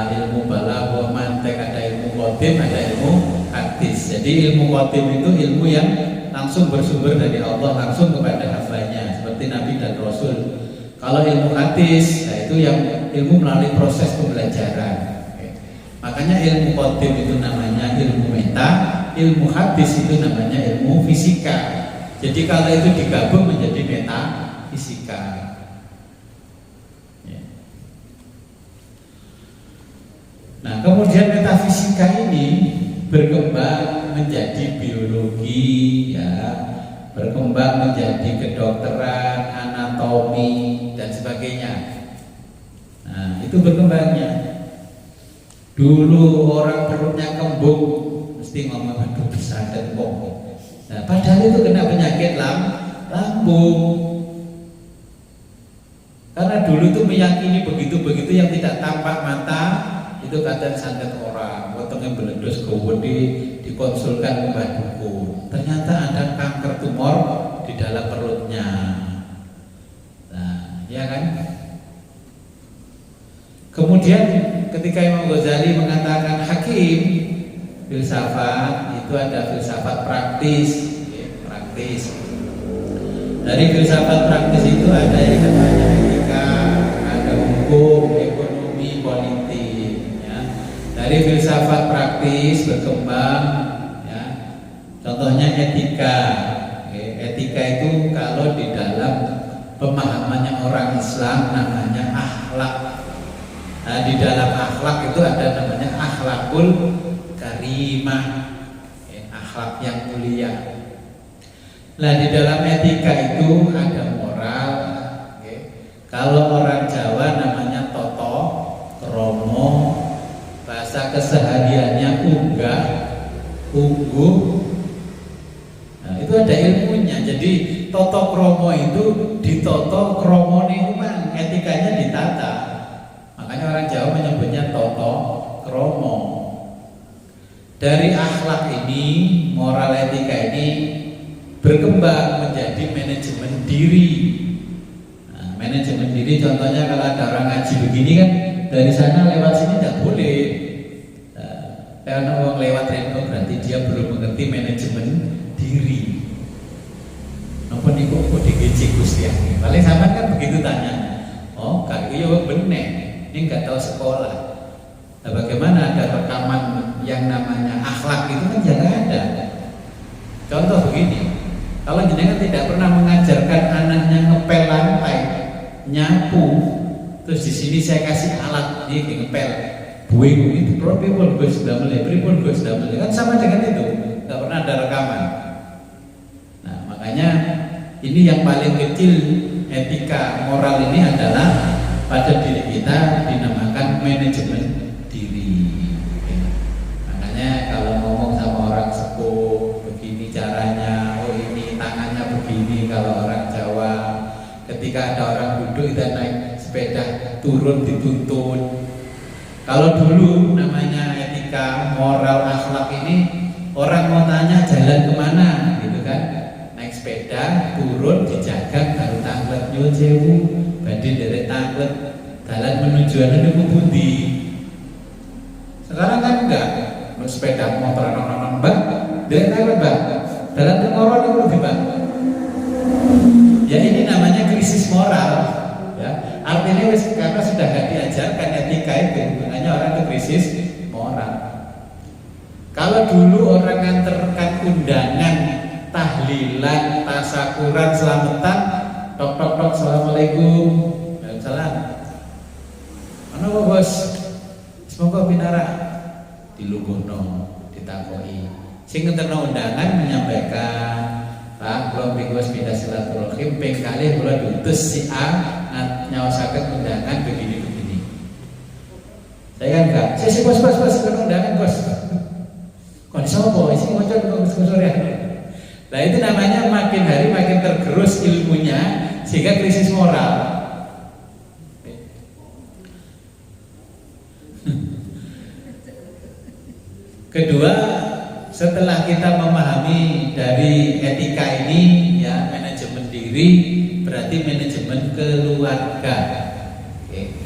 ilmu balaghah, mantek, ada ilmu kodim, ada ilmu hadis. Jadi ilmu kodim itu ilmu yang langsung bersumber dari Allah, langsung kepada hafalnya, seperti Nabi dan Rasul. Kalau ilmu hadis, nah itu yang ilmu melalui proses pembelajaran. Makanya ilmu qadim itu namanya ilmu meta, ilmu hadis itu namanya ilmu fisika. Jadi kalau itu digabung menjadi metafisika. Nah, kemudian metafisika ini berkembang menjadi biologi, ya, berkembang menjadi kedokteran, anatomi dan sebagainya. Nah, itu berkembangnya. Dulu orang perutnya kembung mesti ngomong aduh besar dan kembung. Nah, padahal itu kena penyakit lambung. Karena dulu itu meyakini begitu-begitu yang tidak tampak mata itu kadang santet orang, potongnya belendos gowedi dikonsulkan ke dukun. Ternyata ada kanker tumor di dalam perutnya. Nah, ya kan? Kemudian ketika Imam Ghazali mengatakan hakim filsafat itu ada filsafat praktis, praktis. Dari filsafat praktis itu ada yang namanya etika, ada hukum, ekonomi, politik. Ya. Dari filsafat praktis berkembang, ya. Contohnya etika. Etika itu kalau di dalam pemahamannya orang Islam namanya akhlak. Nah, di dalam akhlak itu ada namanya akhlakul karimah, akhlak yang mulia. Nah, di dalam etika itu ada moral. Kalau orang Jawa namanya toto, kromo, bahasa kesehariannya unggah, ungguh. Nah, itu ada ilmunya. Jadi toto kromo itu ditoto, kromo niuman, etikanya ditata. Makanya orang Jawa menyebutnya toto kromo. Dari akhlak ini, moral etika ini berkembang menjadi manajemen diri. Nah, manajemen diri contohnya kalau ada orang ngaji begini kan, dari sana lewat sini tidak boleh. Nah, karena orang lewat reno berarti dia belum mengerti manajemen diri. Napa niku kok digeci Gusti ya? Paling sama kan begitu tanya. Oh, kak iya bener. Ini nggak tahu sekolah. Nah, bagaimana ada rekaman yang namanya akhlak itu kan jangan ada. Contoh begini, kalau jenengan tidak pernah mengajarkan anaknya ngepel lantai, nyapu, terus di sini saya kasih alat ini ngepel, buing itu pripun gue sudah mulai, pripun gue sudah mulai, kan sama dengan itu, nggak pernah ada rekaman. Nah, makanya ini yang paling kecil etika moral ini adalah pada diri kita dinamakan manajemen diri. Makanya kalau ngomong sama orang sepuh begini caranya, oh ini tangannya begini. Kalau orang Jawa ketika ada orang duduk dan naik sepeda turun dituntun. Kalau dulu namanya etika moral akhlak ini orang mau tanya jalan kemana gitu kan, naik sepeda turun dijaga baru tanglet nyuwun sewu badhe derek tanglet dalan menuju anu pundi. sepeda motor nong Mbak, derek Mbak. Dalam tengkoron itu lebih Mbak. Ya ini namanya krisis moral. Ya, artinya karena sudah gak diajarkan etika itu, makanya orang itu krisis moral. Kalau dulu orang nganterkan undangan, tahlilan, tasakuran, selamatan, tok tok tok, assalamualaikum, waalaikumsalam. Mana bos? Semoga pinara dilungguhno, ditakoi. Sing nganterno undangan menyampaikan, Pak, kalau bingos pindah silaturahim, pengkali kalau diutus si A nyawasakan undangan begini-begini. Saya kan enggak, saya bos kan undangan bos. Kok disopo, isi ngocok sore. Nah itu namanya makin hari makin tergerus ilmunya sehingga krisis moral. Kedua, setelah kita memahami dari etika ini, ya manajemen diri berarti manajemen keluarga,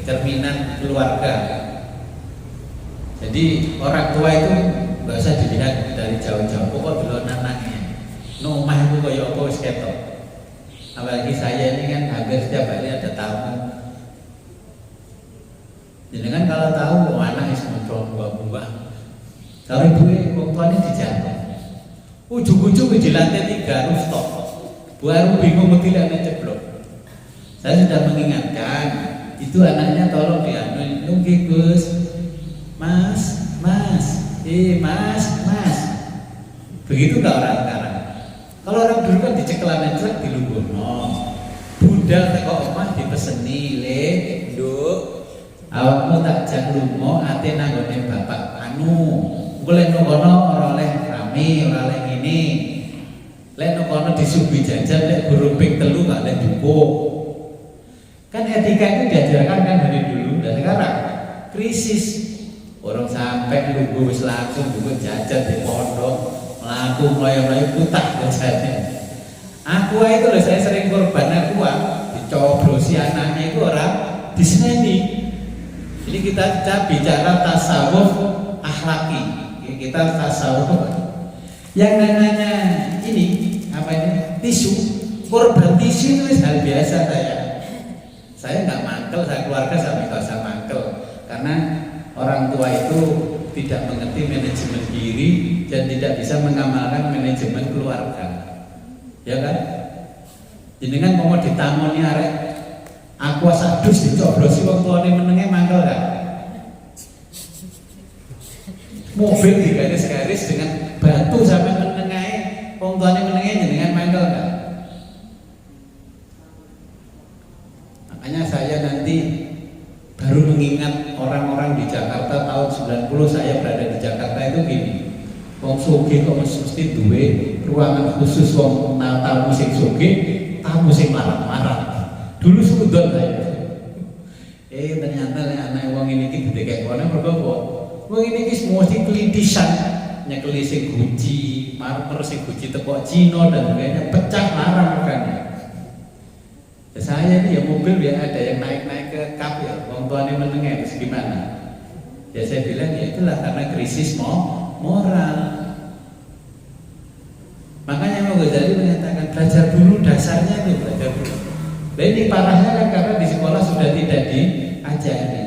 cerminan keluarga. Jadi orang tua itu nggak usah dilihat dari jauh-jauh, pokok dulu anaknya. Nomah itu kaya apa wis ketok. Apalagi saya ini kan hampir setiap hari ada tamu. Jadi kan kalau tahu anak is buah-buah. Kalau ibu wong tuane dijaga. Ujung-ujung di lantai 3 rooftop. Baru bingung mutilannya ceblok. Saya sudah mengingatkan, itu anaknya tolong dianuin, nggih Gus. Mas. Begitu enggak orang sekarang? Kalau orang dulu kan dicekelan celak di lungguhno. Budal teko omah dipeseni, "Le, Nduk, awakmu tak jak lunga ate nanggone bapak anu." Boleh nokono ora oleh rame, ora oleh ngene. Lek nokono disuguhi jajan, lek beruping telu gak oleh cukup. Kan etika itu diajarkan kan dari dulu dan sekarang krisis. Orang sampai nunggu wis langsung juga jajan di pondok, melaku mulai putah jajannya. Aku itu loh, saya sering korban aku dicoblosi anaknya itu orang disneni. Jadi kita bicara tasawuf akhlaki, kita tasawuf yang namanya ini apa ini tisu, korban tisu itu hal biasa saya nggak mangkel, saya keluarga sampai nggak usah mangkel karena orang tua itu tidak mengerti manajemen diri dan tidak bisa mengamalkan manajemen keluarga, ya kan? Jadi kan mau ditamoni arek aku sadus dicoblosi wong tuane menenge mangkel kan? Mobil digaris-garis dengan batu sampai menengahe wong tuane menenge jenengan mangkel kan? Makanya saya nanti baru mengingat orang-orang di Jakarta tahun 90 saya berada di Jakarta itu gini. Wong sugih kok mesti duwe ruangan khusus wong tamu sing sugih, tamu sing marah-marah. Dulu sudon saya. Ternyata anak wong ini iki didekek kono mergo apa? Wong ini iki mesti kelintisan nyekeli sing guci, marmer sing guci tepok Cina dan sebagainya pecah larang regane. Saya ini ya mobil ya ada yang naik-naik ke kap ya, orang tuanya menengah itu gimana? Ya saya bilang ya itulah karena krisis moral. Makanya Imam Ghazali menyatakan belajar dulu dasarnya itu belajar dulu. Nah ini parahnya kan karena di sekolah sudah tidak diajari.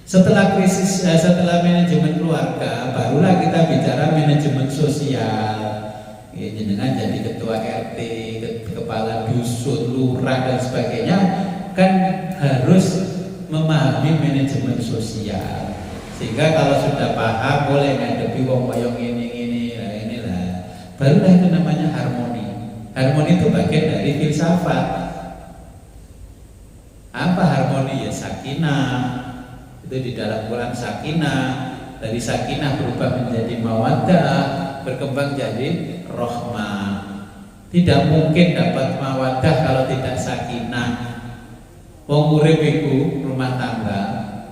Setelah krisis, setelah manajemen keluarga, barulah kita bicara manajemen sosial. Ya, jenengan jadi ketua RT, kepala dusun, lurah dan sebagainya kan harus memahami manajemen sosial. Sehingga kalau sudah paham boleh ngadepi wong koyo ini, nah inilah. Barulah itu namanya harmoni. Harmoni itu bagian dari filsafat. Apa harmoni? Ya sakinah. Itu di dalam Quran sakinah. Dari sakinah berubah menjadi mawaddah, berkembang jadi rahmah. Tidak mungkin dapat mawaddah kalau tidak sakinah. Wong urip iku rumah tangga,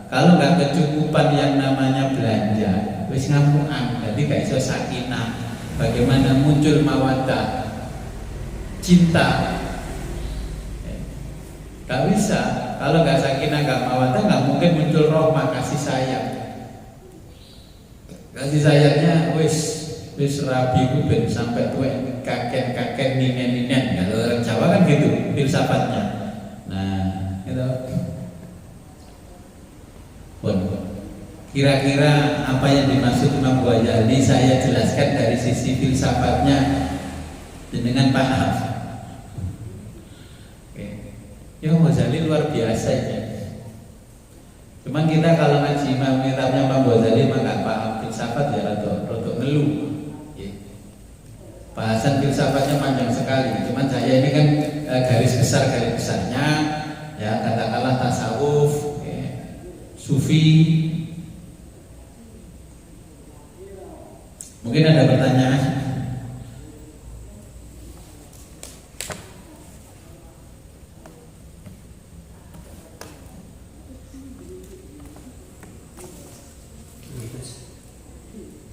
kalau nggak kecukupan yang namanya belanja, wis ngamukan, jadi gak iso sakinah. Bagaimana muncul mawaddah, cinta? Gak bisa. Kalau nggak sakinah, nggak mawaddah, nggak mungkin muncul rahmah, kasih sayang. Kasih sayangnya wis rabi ku ben sampai tuwek kakek ninen. Kalau orang Jawa kan gitu filsafatnya. Nah, gitu. Kira-kira apa yang dimaksud Imam Ghazali saya jelaskan dari sisi filsafatnya dengan paham. Imam Ghazali luar biasa ya. Cuman kita kalau ngaji kitabnya Imam Ghazali maka paham filsafat ya rada ngeluh. Bahasan filsafatnya panjang sekali. Cuman saya ini kan garis besarnya ya katakanlah tasawuf, sufi. Mungkin ada pertanyaan?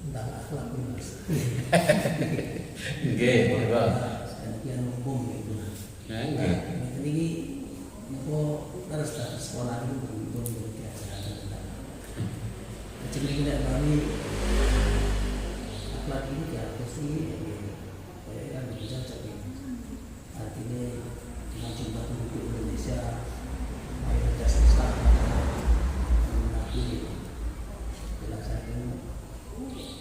Tentang akhlak Mas. Nggih, monggo. Sekian hukum itu. Nah, nggih. Ini nopo harus sekolah itu pun diajarkan tentang. Jadi kita kami akhlak ini ya pasti kayak kan bisa cocok. Artinya dengan jumlah penduduk Indonesia mayoritas Islam tapi berdasarkan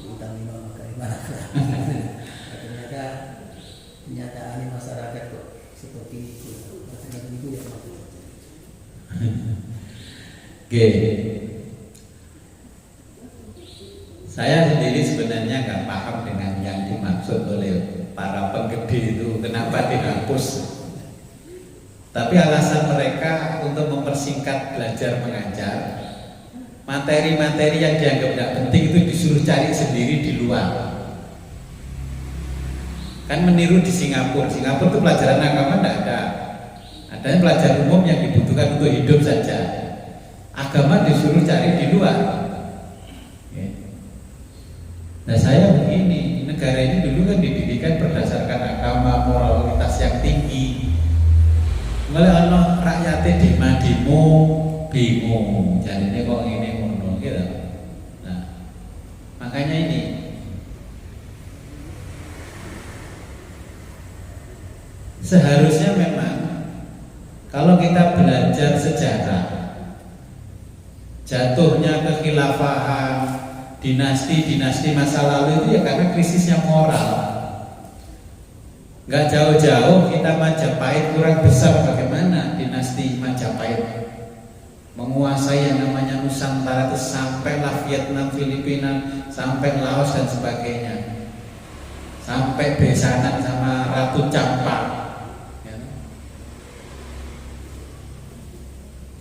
utang lima maka ibarat. Ternyata kenyataan masyarakat kok seperti itu. Ternyata itu yang maksud. Oke. Saya sendiri sebenarnya nggak paham dengan yang dimaksud oleh para penggede itu kenapa dihapus. Tapi alasan mereka untuk mempersingkat belajar mengajar, materi-materi yang dianggap tidak penting itu disuruh cari sendiri di luar. Kan meniru di Singapura. Singapura itu pelajaran agama tidak ada. Adanya pelajaran umum yang dibutuhkan untuk hidup saja. Agama disuruh cari di luar. Nah saya begini, negara ini dulu kan dididikan berdasarkan agama, moralitas yang tinggi. Mulai anak rakyatnya demo bingung, jadinya kok ini ngono gitu. Nah, makanya ini seharusnya memang kalau kita belajar sejarah jatuhnya kekhilafahan dinasti masa lalu itu ya karena krisisnya moral. Nggak jauh-jauh kita Majapahit kurang besar bagaimana dinasti Majapahit menguasai yang namanya Nusantara itu sampailah Vietnam, Filipina, sampai Laos dan sebagainya, sampai besanan sama Ratu Campak.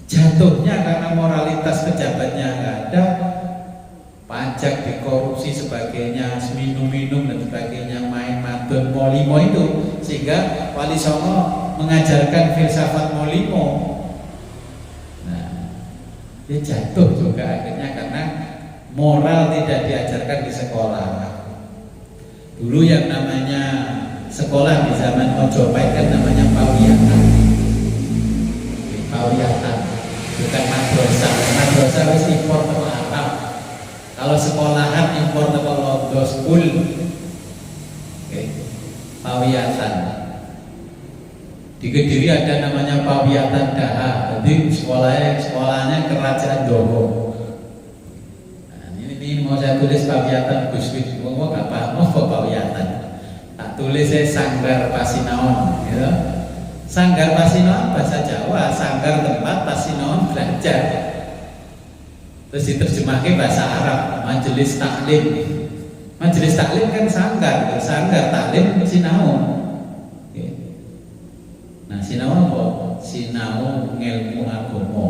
Jatuhnya karena moralitas pejabatnya nggak ada, pajak dikorupsi sebagainya, minum dan sebagainya, main madon molimo itu, sehingga Wali Songo mengajarkan filsafat molimo. Nah, dia jatuh juga akhirnya karena moral tidak diajarkan di sekolah. Dulu yang namanya sekolah di zaman Mojopahit kan namanya pawiyatan, bukan madrasah. Madrasah harus impor ke Arab. Kalau sekolahan impor ke Logo School, pawiyatan. Di Kediri ada namanya pawiyatan Daha. Jadi sekolahnya Kerajaan Jowo. Nah, ini mau saya tulis pawiyatan Guswi. Mau nggak paham apa pawiyatan? Tak tulis saya Sanggar Pasinaon. Gitu. Sanggar Pasinaon bahasa Jawa, sanggar tempat Pasinaon belajar. Terus diterjemahkan bahasa Arab, majelis taklim. Majelis taklim kan sanggar taklim sinau. Nah, sinau apa? Sinau ilmu agama.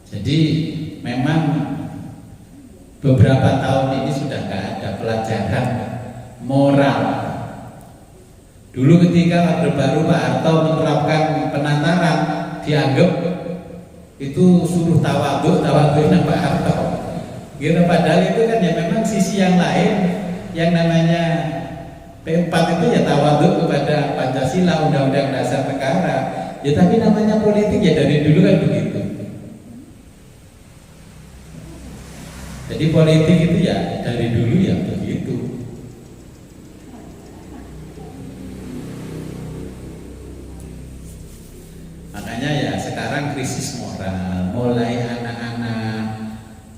Jadi memang beberapa tahun ini sudah nggak ada pelajaran moral. Dulu ketika Orde Baru Pak Harto menerapkan penataran, dianggap itu suruh tawadhu'nya Pak Harto. Gitu, padahal itu kan ya memang sisi yang lain yang namanya P4 itu ya tawadhu kepada Pancasila, Undang-Undang Dasar Negara. Ya tapi namanya politik ya dari dulu kan begitu. Jadi politik itu ya dari dulu ya begitu. Makanya ya sekarang krisis moral, mulai anak-anak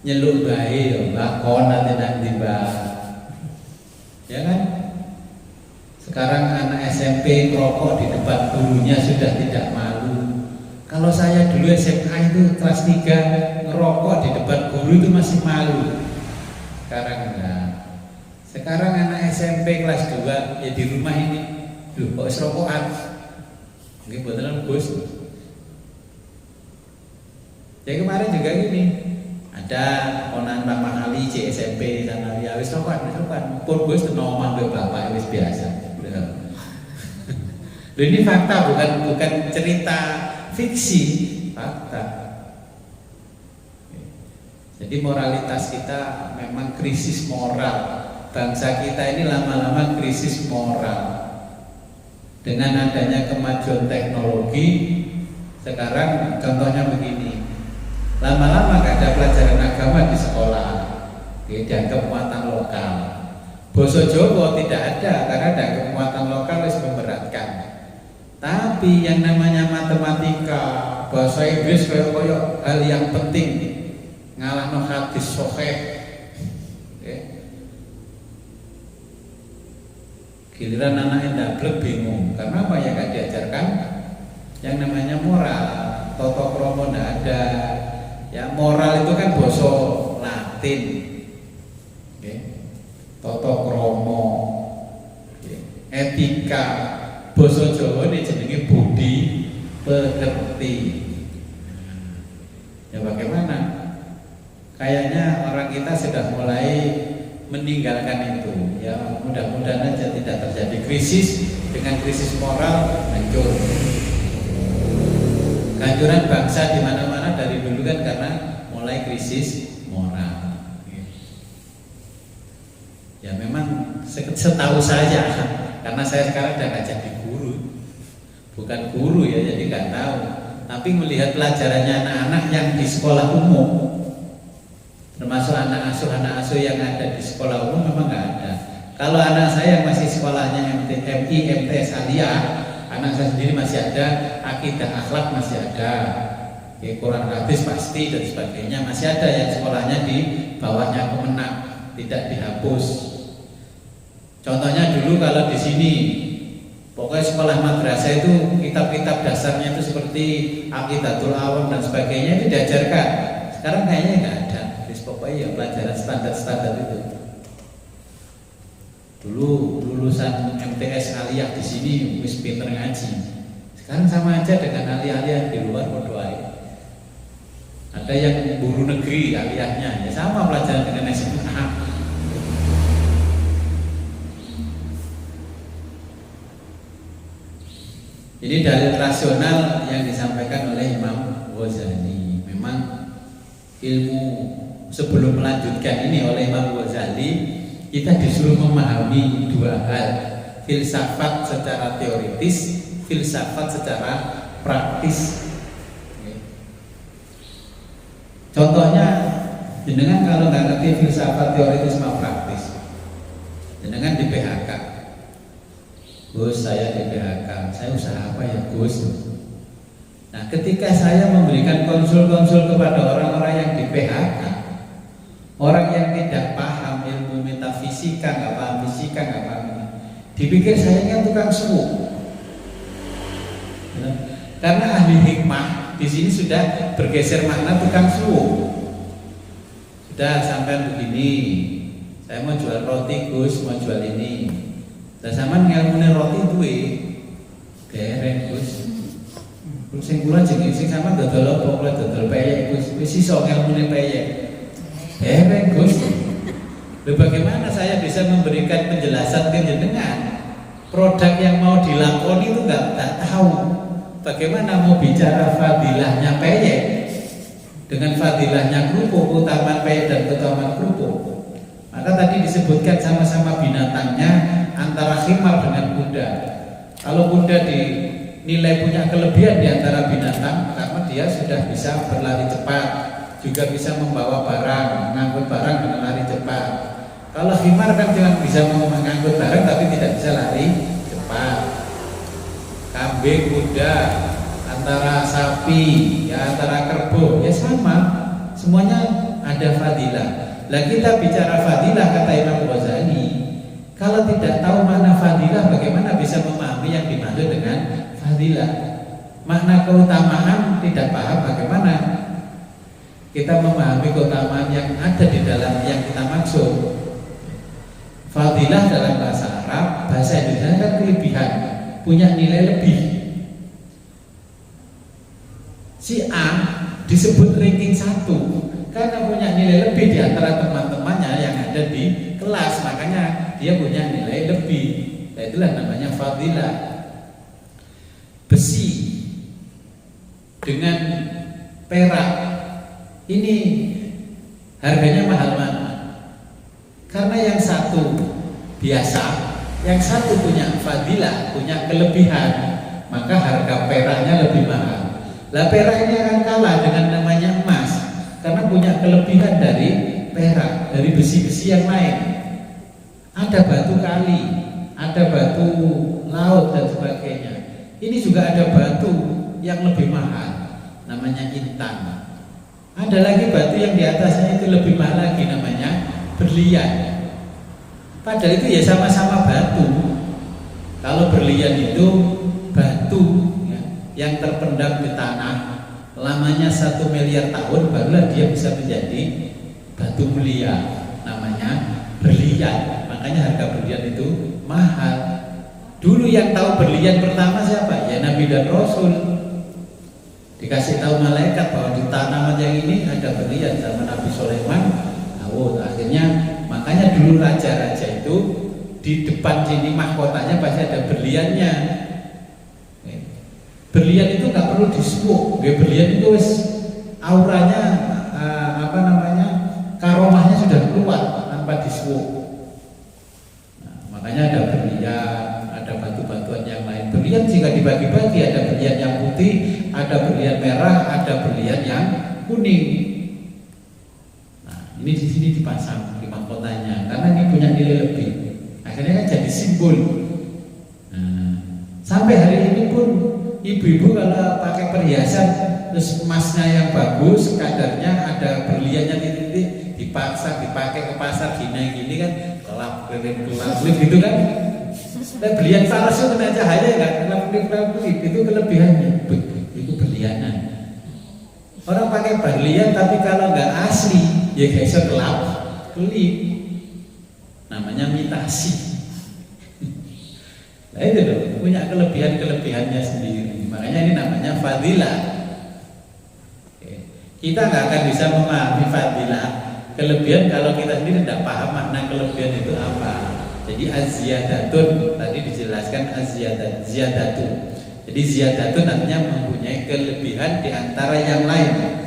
nyeluk bayi, lakon tidak tiba, ya kan? Sekarang anak SMP ngerokok di depan gurunya sudah tidak malu. Kalau saya dulu SMA itu kelas 3 ngerokok di depan guru itu masih malu. Sekarang enggak. Sekarang anak SMP kelas 2 ya di rumah ini, loh kok serokokan? Mungkin beneran bos. Ya kemarin juga gini, ada ponan Pak Mahali C SMP sana ya wis rokokan, pun bos tenomah be bapak wis biasa. Loh, ini fakta bukan cerita fiksi, fakta. Jadi moralitas kita memang krisis moral. Bangsa kita ini lama-lama krisis moral. Dengan adanya kemajuan teknologi, sekarang contohnya begini. Lama-lama gak ada pelajaran agama di sekolah, dianggap muatan lokal. Basa Jawa tidak ada karena ada kekuatan lokal yang memberatkan. Tapi yang namanya matematika, bahasa Inggris kayak hal yang penting, ngalahno hadis sahih. Giliran anak ndablek bingung, karena apa ya gak diajarkan yang namanya moral, tata krama ndak ada. Ya moral itu kan bahasa Latin. Tata krama, etika, basa Jawa ini jenenge budi pekerti. Ya bagaimana? Kayaknya orang kita sudah mulai meninggalkan itu. Ya mudah-mudahan aja tidak terjadi krisis. Dengan krisis moral hancur. Kehancuran bangsa di mana-mana dari dulu kan karena mulai krisis moral. Ya memang setahu saja, karena saya sekarang udah gak jadi guru, bukan guru ya, jadi gak tahu. Tapi melihat pelajarannya anak-anak yang di sekolah umum, termasuk anak asuh yang ada di sekolah umum memang gak ada. Kalau anak saya yang masih sekolahnya MI, MTS, Aliyah, anak saya sendiri masih ada, akidah akhlak masih ada, Quran hadis pasti dan sebagainya masih ada yang sekolahnya di bawahnya Kemenak, tidak dihapus. Contohnya dulu kalau di sini, pokoknya sekolah madrasah itu kitab-kitab dasarnya itu seperti Aqidatul Awam dan sebagainya itu diajarkan. Sekarang kayaknya nggak ada. Jadi pokoknya ya pelajaran standar-standar itu. Dulu lulusan MTS Aliyah di sini wis pinter ngaji. Sekarang sama aja dengan aliyah-aliyah di luar berdoa. Ada yang guru negeri aliyahnya, ya sama pelajaran dengan SMA. Jadi dalil rasional yang disampaikan oleh Imam Ghazali. Memang ilmu sebelum melanjutkan ini oleh Imam Ghazali, kita disuruh memahami dua hal, filsafat secara teoritis, filsafat secara praktis. Contohnya, jenengan kalau nggak ngerti filsafat teoritis sama praktis, jenengan di PHK. Gus, saya di PHK, saya usaha apa ya Gus? Nah, ketika saya memberikan konsul-konsul kepada orang-orang yang di PHK, orang yang tidak paham ilmu metafisika, nggak paham fisika, nggak paham, dipikir saya kan tukang suku. Karena ahli hikmah di sini sudah bergeser makna tukang suku. Sudah sampai begini, saya mau jual roti Gus, mau jual ini. Lah sampean ngelmune roti duwe dereng Gus. Terus sing kula jeneng sing sampean dodol apa kula dodol peyek Gus. Wis iso ngelmune peyek. Dereng Gus. Lalu bagaimana saya bisa memberikan penjelasan ke jenengan? Produk yang mau dilakoni itu enggak tahu. Bagaimana mau bicara fadilahnya peyek dengan fadilahnya kerupuk, utamaan peyek dan utamaan kerupuk. Maka tadi disebutkan sama-sama binatangnya antara khimar dengan kuda. Kalau kuda nilai punya kelebihan di antara binatang karena dia sudah bisa berlari cepat, juga bisa membawa barang, mengangkut barang dengan lari cepat. Kalau himar kan cuma bisa mengangkut barang tapi tidak bisa lari cepat. Kambing, kuda, antara sapi, ya antara kerbau, ya sama, semuanya ada fadilah. Lah kita bicara fadilah, kata Imam Ghazali, kalau tidak tahu makna fadilah, bagaimana bisa memahami yang dimaksud dengan fadilah? Makna keutamaan tidak paham, bagaimana kita memahami keutamaan yang ada di dalam yang kita maksud? Fadilah dalam bahasa Arab, bahasa Indonesia kan kelebihan, punya nilai lebih. Si A disebut ranking 1 karena punya nilai lebih di antara teman-temannya yang ada di kelas, makanya dia punya nilai lebih. Nah, itulah namanya fadilah. Besi dengan perak ini harganya mahal mana? Karena yang satu biasa, yang satu punya fadilah, punya kelebihan, maka harga peraknya lebih mahal. Lah perak ini akan kalah dengan namanya emas karena punya kelebihan dari perak, dari besi-besi yang lain. Ada batu kali, ada batu laut dan sebagainya. Ini juga ada batu yang lebih mahal, namanya intan. Ada lagi batu yang di atasnya itu lebih mahal lagi, namanya berlian. Padahal itu ya sama-sama batu. Kalau berlian itu batu ya, yang terpendam di tanah, lamanya 1 miliar tahun barulah dia bisa menjadi batu mulia, namanya berlian. Makanya harga berlian itu mahal. Dulu yang tahu berlian pertama siapa? Ya Nabi dan Rasul. Dikasih tahu malaikat bahwa di tanaman yang ini ada berlian sama Nabi Sulaiman. Akhirnya makanya dulu raja-raja itu di depan sini mahkotanya pasti ada berliannya. Berlian itu nggak perlu disuuk. Berlian itu wis auranya karomahnya sudah keluar tanpa disuuk. Nah, makanya ada berlian, ada batu-batuan yang lain. Berlian jika dibagi-bagi ada berlian yang putih, ada berlian merah, ada berlian yang kuning. Ini di sini dipasang di mahkotanya karena ini punya nilai lebih. Akhirnya kan jadi simbol. Nah, sampai hari ini pun ibu-ibu kalau pakai perhiasan terus emasnya yang bagus, kadarnya ada berliannya titik-titik, dipaksa dipakai ke pasar gini kan, kelap gitu kan. Dan berlian palsu kena cahaya nggak kelap itu kelebihannya. Itu berlianan. Orang pakai berlian tapi kalau nggak asli ya kayak kelap, kelip, namanya imitasi. Nah itu loh, punya kelebihannya sendiri. Makanya ini namanya fadilah. Kita nggak akan bisa memahami fadilah, kelebihan kalau kita sendiri tidak paham makna kelebihan itu apa. Jadi az-ziyadatun tadi dijelaskan az-ziyadatun. Jadi ziyadatun artinya mempunyai kelebihan di antara yang lain.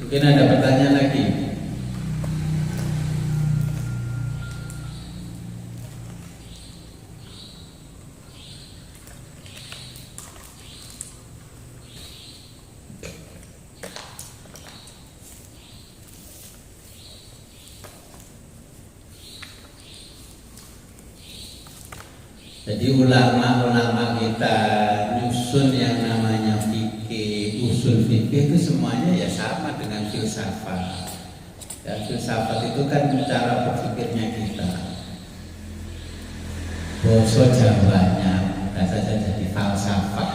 Mungkin ada pertanyaan lagi. Jadi ulama-ulama kita nyusun yang namanya fikih, usul fikih itu semuanya ya sama dengan filsafat. Dan filsafat itu kan cara berpikirnya kita. Bahasa Jawanya bisa saja jadi falsafah.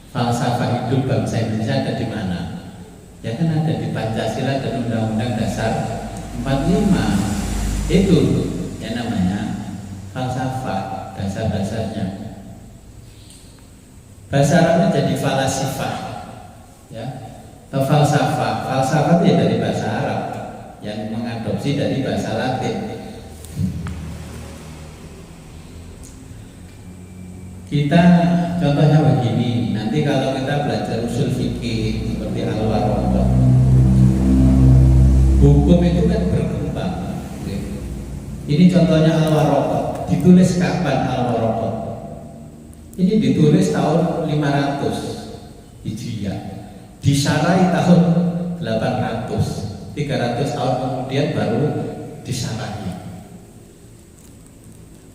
Falsafah hidup bangsa Indonesia ada di mana? Ya kan ada di Pancasila dan Undang-Undang Dasar 45. Itu yang namanya falsafah, dasar-dasarnya. Bahasa Arabnya jadi falasifah, ya, atau falsafah. Falsafah itu ya dari bahasa Arab yang mengadopsi dari bahasa Latin. Kita contohnya begini, nanti kalau kita belajar usul fikih seperti al-waraqah, hukum itu kan berkembang. Ini contohnya al-waraqah, ditulis kapan al-waraqah? Ini ditulis tahun 500 Hijriah, disarai tahun 800, 300 tahun kemudian baru disarai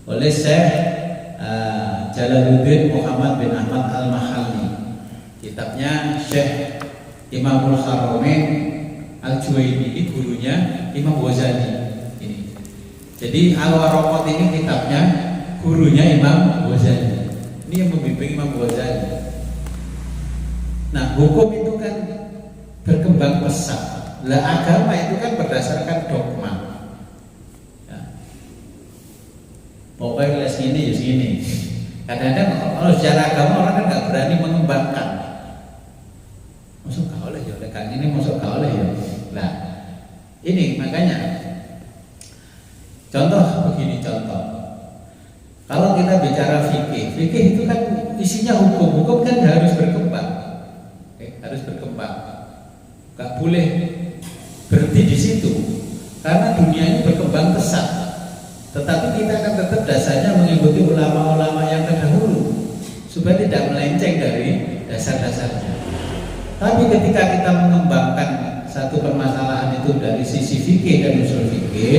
oleh Syekh Jalaluddin Muhammad bin Ahmad Al-Mahalli. Kitabnya Syekh Imamul Haramain Al-Juwaini, ini gurunya Imam Ghazali. Ini. Jadi Al-Waraqat ini kitabnya gurunya Imam Ghazali. Ini yang membimbing Imam Ghazali. Nah, hukum itu kan berkembang pesat. Lah agama itu kan berdasarkan dogma. Ya. Pokoknya les ini ya sini. Kadang-kadang kalau secara agama orang kan nggak berani mengembangkan. Masuk kau oleh ya, kan ini masuk kau oleh ya. Nah, ini makanya contoh begini contoh. Kalau kita bicara fikih, fikih itu kan isinya hukum, hukum kan harus berkembang, harus berkembang. Gak boleh berhenti di situ, karena dunia ini berkembang pesat. Tetapi kita akan tetap dasarnya mengikuti ulama-ulama yang terdahulu supaya tidak melenceng dari dasar-dasarnya. Tapi ketika kita mengembangkan satu permasalahan itu dari sisi fikih dan usul fikih,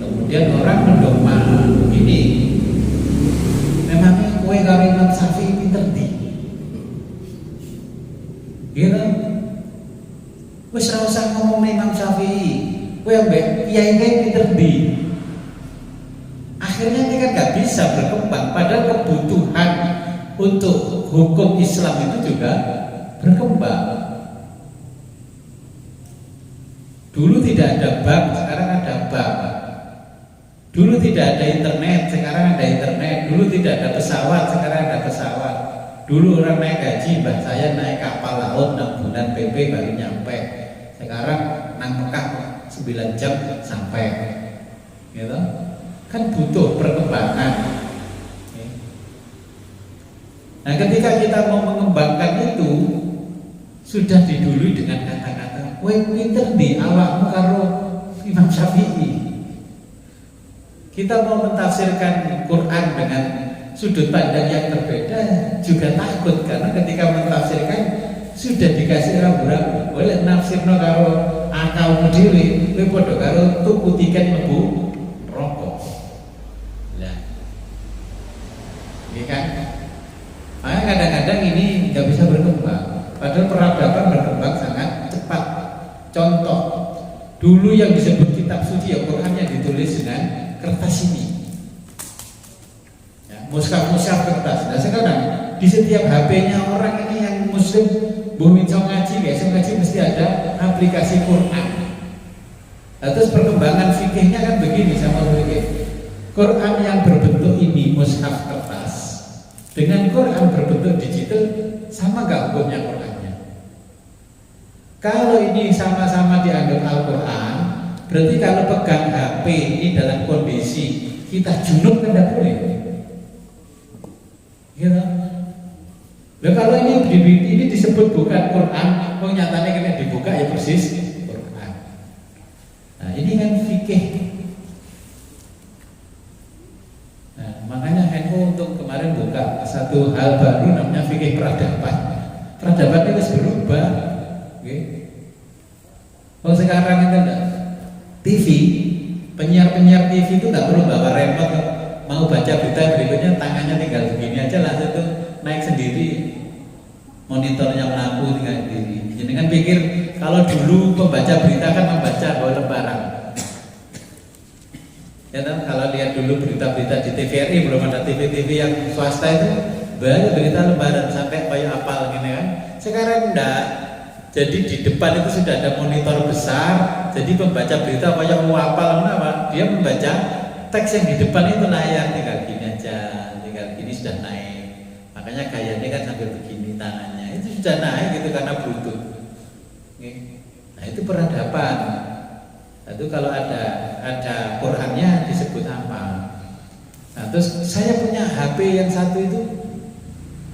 kemudian orang mendogma begini, memangnya kue karo Imam Syafi'i pinter di, gitu? Wes ora usah ngomong Imam Syafi'i, kue ambek kiai-kiai pinter di. Akhirnya ini kan gak bisa berkembang. Padahal kebutuhan untuk hukum Islam itu juga berkembang. Dulu tidak ada bank, sekarang ada bank. Dulu tidak ada internet, sekarang ada internet. Dulu tidak ada pesawat, sekarang ada pesawat. Dulu orang naik haji, mbah saya naik kapal laut 6 bulan PP baru nyampe. Sekarang nang Mekah 9 jam sampai. Gitu? Kan butuh perkembangan. Nah, ketika kita mau mengembangkan itu, sudah didului dengan kata-kata, "Kowe pinter di awakmu karo Imam Syafi'i." Kita mau mentafsirkan Quran dengan sudut pandang yang berbeda juga takut, karena ketika mentafsirkan sudah dikasih rambu-rambu. Boleh nafsirno karo akalmu dhewe, kowe padha karo tuku tiket mlebu rokok. Nah, ini kan, makanya kadang-kadang ini nggak bisa berkembang. Padahal peradaban berkembang sangat cepat. Contoh, dulu yang disebut kitab suci ya Quran yang ditulis dengan kertas ini, ya, mushaf kertas. Nah sekarang di setiap HP-nya orang ini yang muslim, bumi ngaji, ngaji mesti ada aplikasi Quran. Nah, terus perkembangan fikihnya kan begini sama fikih. Quran yang berbentuk ini mushaf kertas dengan Quran berbentuk digital sama nggak hukumnya Qurannya? Kalau ini sama-sama dianggap Al-Quran, berarti kalau pegang HP ini dalam kondisi kita junub kan tidak boleh, gitu. Nah, kalau ini disebut bukan Quran, nyatanya kena dibuka ya persis Quran. Nah ini kan fikih. Nah makanya NU untuk kemarin buka satu hal baru namanya fikih peradaban. Peradaban itu harus berubah. Kalau sekarang itu enggak, TV, penyiar-penyiar TV itu nggak perlu bawa remote, mau baca berita berikutnya tangannya tinggal begini aja langsung tuh naik sendiri, monitornya melaku tinggal sendiri. Jadi kan pikir kalau dulu pembaca berita kan membaca bawa lembaran, ya kan? Kalau lihat dulu berita-berita di TVRI, belum ada TV-TV yang swasta itu banyak berita lembaran sampai kayak apal gini kan. Sekarang enggak. Jadi di depan itu sudah ada monitor besar. Jadi pembaca berita kayak mau apal apa? Dia membaca teks yang di depan itu layar, tinggal gini aja, tinggal gini sudah naik. Maka Makanya gayanya kan sambil begini tangannya, itu sudah naik gitu karena butuh. Nah itu peradaban. Itu kalau ada Qurannya disebut apa? Nah terus saya punya HP yang satu itu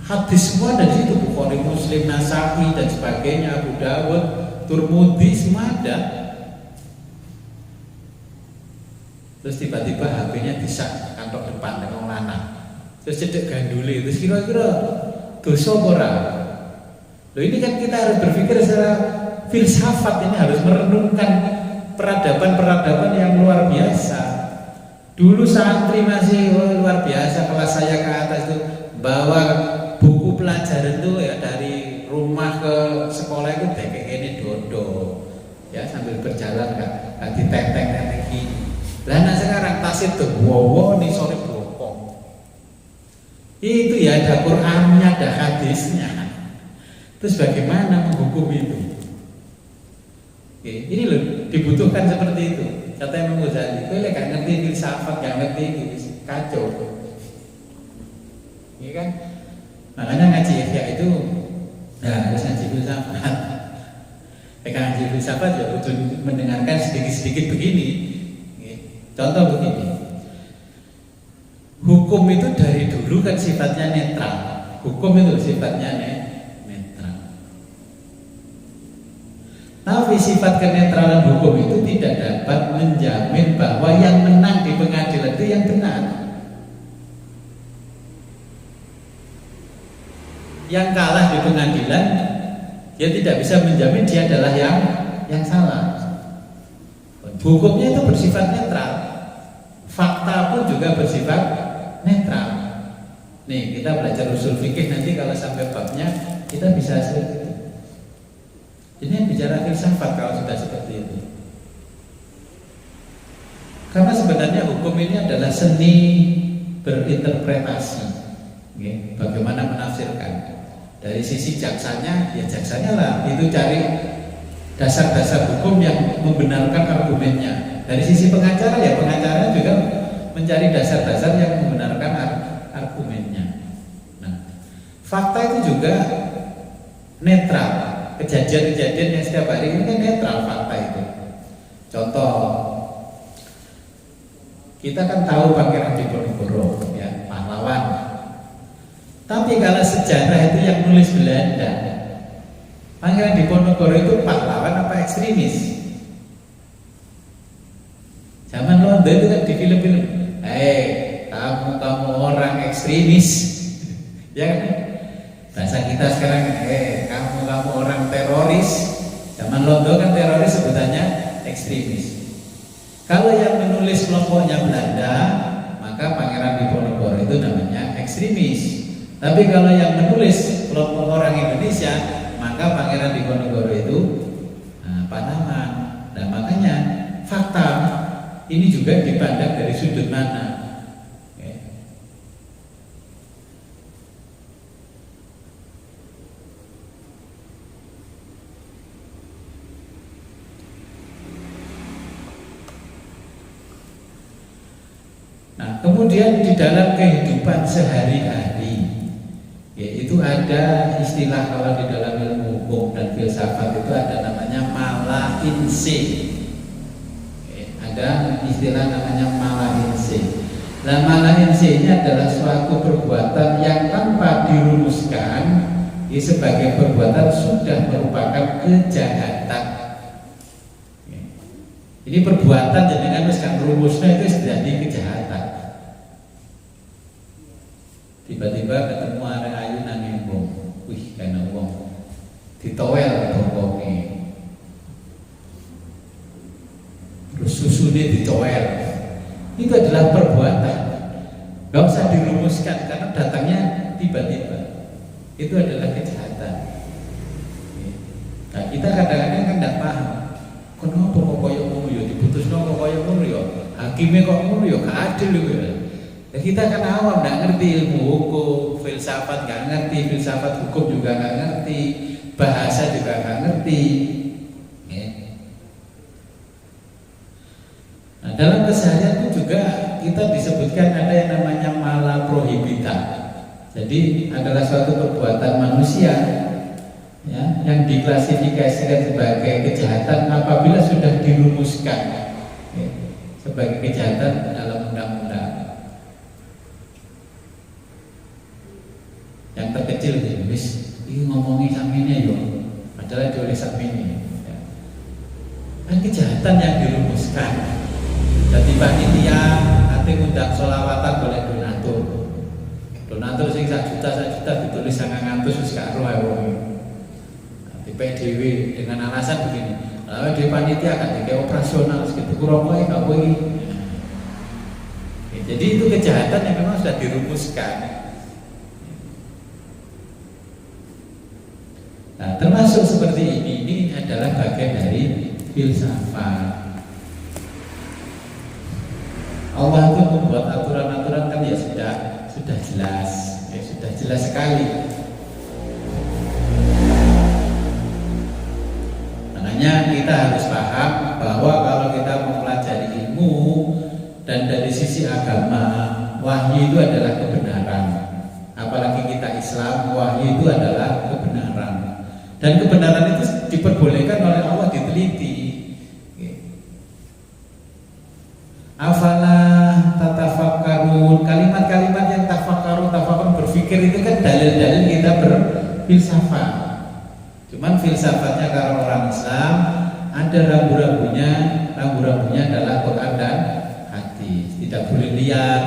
hadis semua dari situ, Bukhari, Muslim, Nasa'i dan sebagainya, Abu Dawud, Turmudi, semua ada. Terus tiba-tiba HP-nya disak kantor depan dengan lanang. Terus cedek ganduli, terus kira-kira dosa ora? Loh ini kan kita harus berpikir secara filsafat, ini harus merenungkan peradaban-peradaban yang luar biasa. Dulu santri masih luar biasa, kelas saya ke atas itu bawa buku pelajaran itu ya dari rumah ke sekolah itu kayak ini dodo, ya sambil berjalan kan ditenteng-tenteng gini. Lah nah sekarang tas itu wow nih sore bokong. Itu ya ada Qur'annya, ada hadisnya. Terus bagaimana menghukum itu? Oke, ini loh dibutuhkan seperti itu. Kata Imam Ghazali, kowe lek gak ngerti filsafat, gak ngerti iki kacau. Iya kan? Makanya ngaji Ihya itu harus ngaji filsafat. Ngaji filsafat ya butuh mendengarkan sedikit-sedikit begini. Contoh begini, hukum itu dari dulu kan sifatnya netral. Hukum itu sifatnya netral. Tapi sifat kenetralan hukum itu tidak dapat menjamin bahwa yang menang di pengadilan itu yang benar. Yang kalah di pengadilan, dia tidak bisa menjamin dia adalah yang salah. Hukumnya itu bersifat netral, fakta pun juga bersifat netral. Nih kita belajar usul fikih nanti kalau sampai babnya kita bisa seperti itu. Ini bicara filsafat kalau sudah seperti itu. Karena sebenarnya hukum ini adalah seni berinterpretasi. Bagaimana menafsirkan. Dari sisi jaksanya, ya jaksanya lah itu cari dasar-dasar hukum yang membenarkan argumennya. Dari sisi pengacara, ya pengacara juga mencari dasar-dasar yang membenarkan argumennya. Nah, fakta itu juga netral. Kejadian-kejadian yang setiap hari ini kan netral fakta itu. Contoh, kita kan tahu Pangeran Diponegoro, ya pahlawan. Tapi kalau sejarah itu yang nulis Belanda, Pangeran Diponegoro itu pahlawan apa ekstremis? Zaman Londo itu kan di film-film, kamu orang ekstremis, ya kan? Bahasa kita sekarang, kamu orang teroris. Zaman Londo kan teroris sebutannya ekstremis. Kalau yang menulis kelompoknya Belanda, maka Pangeran Diponegoro itu namanya ekstremis. Tapi kalau yang menulis kelompok orang Indonesia, maka Pangeran Diponegoro itu pahlawan. Nah makanya fakta ini juga dipandang dari sudut mana. Nah kemudian di dalam kehidupan sehari-hari, yaitu ada istilah kalau di dalam ilmu hukum dan filsafat itu ada namanya mala inse. Ada istilah namanya mala inse. Nah mala inse ini adalah suatu perbuatan yang tanpa dirumuskan sebagai perbuatan sudah merupakan kejahatan. Ini perbuatan jadi kan kan rumusnya itu jadi kejahatan. Tiba-tiba ketemu arek ayu nang embong, wih kena wong ditowel bokongnya, terus susunya ditowel. Itu adalah perbuatan, gak usah dirumuskan karena datangnya tiba-tiba. Itu adalah kejahatan. Nah kita kadang-kadang kan tidak paham, kenapa kok koyo ngono ya diputusno kok koyo ngono ya, hakime kok ngono ya, gak adil ya. Kita kan awam, nggak ngerti ilmu hukum, filsafat nggak ngerti, filsafat hukum juga nggak ngerti, bahasa juga nggak ngerti. Nah, dalam keseharian itu juga kita disebutkan ada yang namanya mala prohibita. Jadi adalah suatu perbuatan manusia ya, yang diklasifikasikan sebagai kejahatan apabila sudah dirumuskan ya, sebagai kejahatan dalam undang-undang. Yang terkecil ditulis, ini ngomongin samine yo, padahal ditulis samine. Ya. Kan kejahatan yang dirumuskan. Jadi panitia nanti ngundang sholawatan boleh donatur. Donatur sing 1 juta ditulis 900 wis gak ro ae wong. Nanti PDW dengan alasan begini. Lalu di panitia akan dikasih operasional segitu kurang wae gak boleh. Jadi itu kejahatan yang memang sudah dirumuskan. Nah, termasuk seperti ini adalah bagian dari filsafat. Allah itu membuat aturan-aturan kan ya sudah jelas, ya sudah jelas sekali. Makanya kita harus paham bahwa kalau kita mempelajari ilmu dan dari sisi agama, wahyu itu adalah kebenaran. Apalagi kita Islam, wahyu itu adalah kebenaran. Dan kebenaran itu diperbolehkan oleh Allah diteliti. Afala tatafakkarun, kalimat-kalimat yang tafakkarun berpikir itu kan dalil-dalil kita berfilsafat. Cuman filsafatnya kalau orang Islam ada rambu-rambunya adalah Quran dan hadis, tidak boleh liar.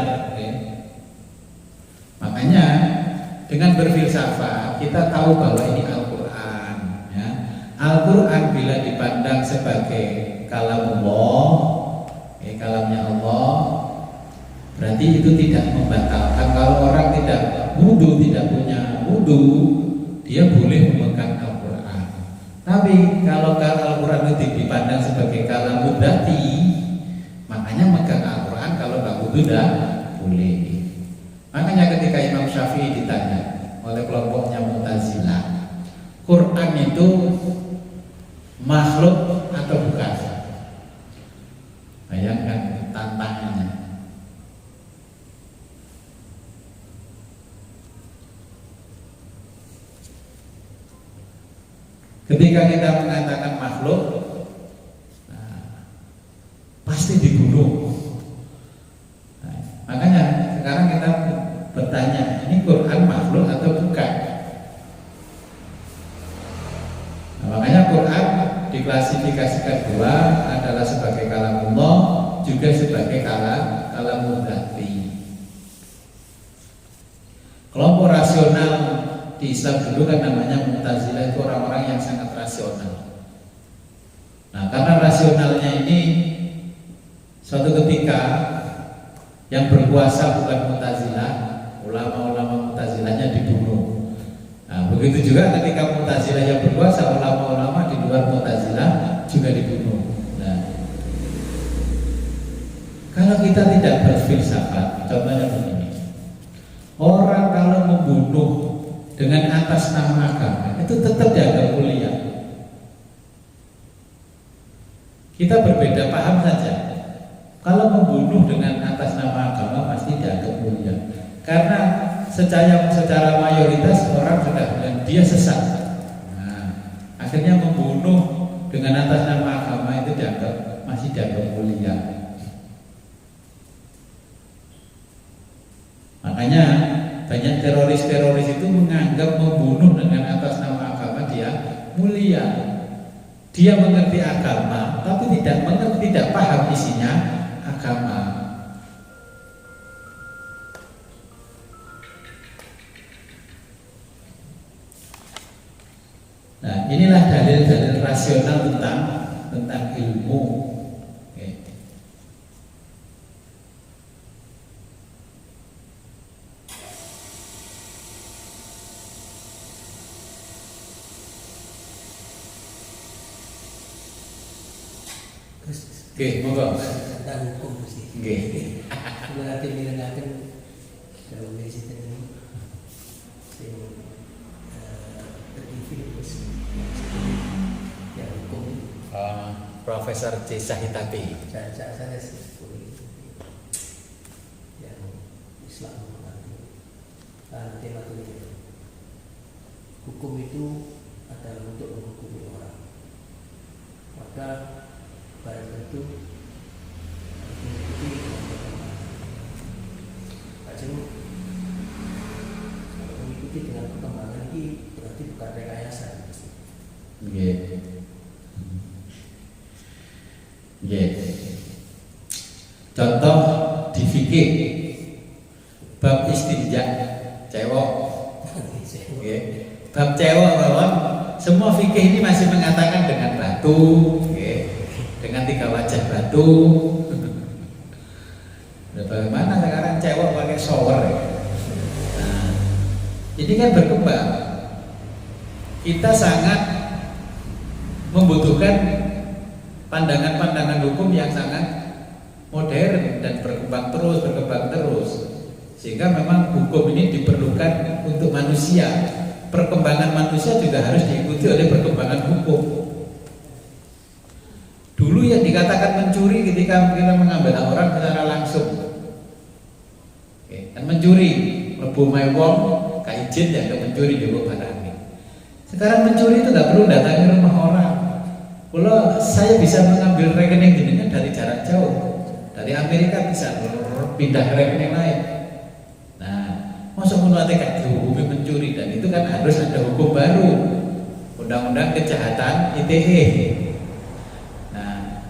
Makanya dengan berfilsafat kita tahu bahwa ini Al-Quran ya. Al-Quran bila dipandang sebagai kalamullah, kalamnya Allah, berarti itu tidak membatalkan. Kalau orang tidak wudu, tidak punya wudu, dia boleh memegang Al-Quran. Tapi kalau Al-Quran itu dipandang sebagai kalamul dzati, makanya megang Al-Quran kalau nggak wudu dah boleh. Makanya ketika Imam Syafi'i ditanya oleh kelompoknya Mu'tazilah, Quran itu makhluk atau bukan? Bayangkan tantangannya. Ketika kita mengatakan makhluk, pasti dibunuh. Makanya sekarang kita bertanya, ini Quran makhluk atau bukan? Makanya Quran diklasifikasikan dua, adalah sebagai kalamullah, juga sebagai kalamul dzati. Kelompok rasional di Islam dulu kan namanya Mu'tazilah, itu orang-orang yang sangat rasional. Nah, karena rasionalnya ini suatu ketika yang berkuasa bukan Mu'tazilah, ulama-ulama Mu'tazilahnya dibunuh. Nah, begitu juga ketika Mu'tazilah yang berkuasa, ulama-ulama di luar Mu'tazilah juga dibunuh. Nah, kalau kita tidak berfilsafat, contohnya begini, orang kalau membunuh dengan atas nama agama itu tetap dianggap mulia. Kita berbeda paham saja. Kalau membunuh dengan atas nama agama pasti dianggap mulia, karena secara mayoritas orang sudah bilang dia sesat. Nah, akhirnya membunuh dengan atas nama agama itu masih dianggap mulia. Makanya banyak teroris-teroris itu menganggap membunuh dengan atas nama agama dia mulia. Dia mengerti agama, tapi tidak paham isinya agama. Nah, inilah dalil-dalil rasional tentang ilmu. Oke, monggo. Tentang hukum sih. Oke. Berarti mirengaken kalau mesite ini terdiri yang hukum. Profesor C. Sahitapi. Saya sih yang Islam. tema itu. Hukum itu adalah untuk menghukumi orang. Maka barang tentu harus mengikuti dengan perkembangan. Kalau mengikuti dengan perkembangan ini berarti bukan rekayasa. Contoh di fikih bab istinja cewek. Bab cewek bahwa semua fikih ini masih mengatakan dengan batu, dengan 3 wajah batu. Bagaimana sekarang cewek pakai shower? Nah, ini kan berkembang. Kita sangat membutuhkan pandangan-pandangan hukum yang sangat modern dan berkembang terus, sehingga memang hukum ini diperlukan untuk manusia. Perkembangan manusia juga harus diikuti oleh perkembangan hukum. Dulu yang dikatakan mencuri ketika kita mengambil hak orang secara langsung, kan mencuri, mlebu omahe wong ka izin ya mencuri juga barangnya. Sekarang mencuri itu nggak perlu datangi rumah orang. Kalau saya bisa mengambil rekening jenengan dari jarak jauh, dari Amerika bisa pindah rekening lain. Nah, masuk menurut kan dihukumi mencuri, dan itu kan harus ada hukum baru, Undang-Undang Kejahatan ITE. Nah,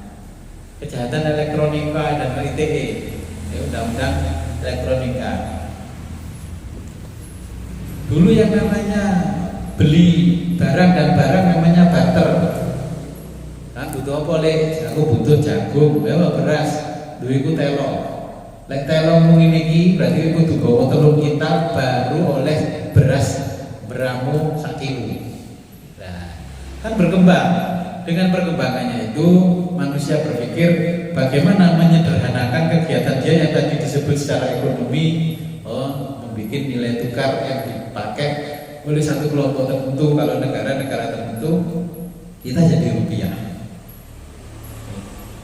kejahatan elektronika dan ITE, Undang-Undang Elektronika. Dulu yang namanya beli barang dan barang namanya barter. Kan butuh apa le? Aku butuh jagung, beras, duitku telo. Lek telo mung iki berarti aku kudu gawa 3 kintal baru oleh beras beramu 1 kilo. Nah, kan berkembang. Dengan perkembangannya itu manusia berpikir bagaimana menyederhanakan kegiatan dia yang tadi disebut secara ekonomi, membuat nilai tukar yang dipakai oleh satu kelompok tertentu. Kalau negara-negara tertentu kita jadi rupiah.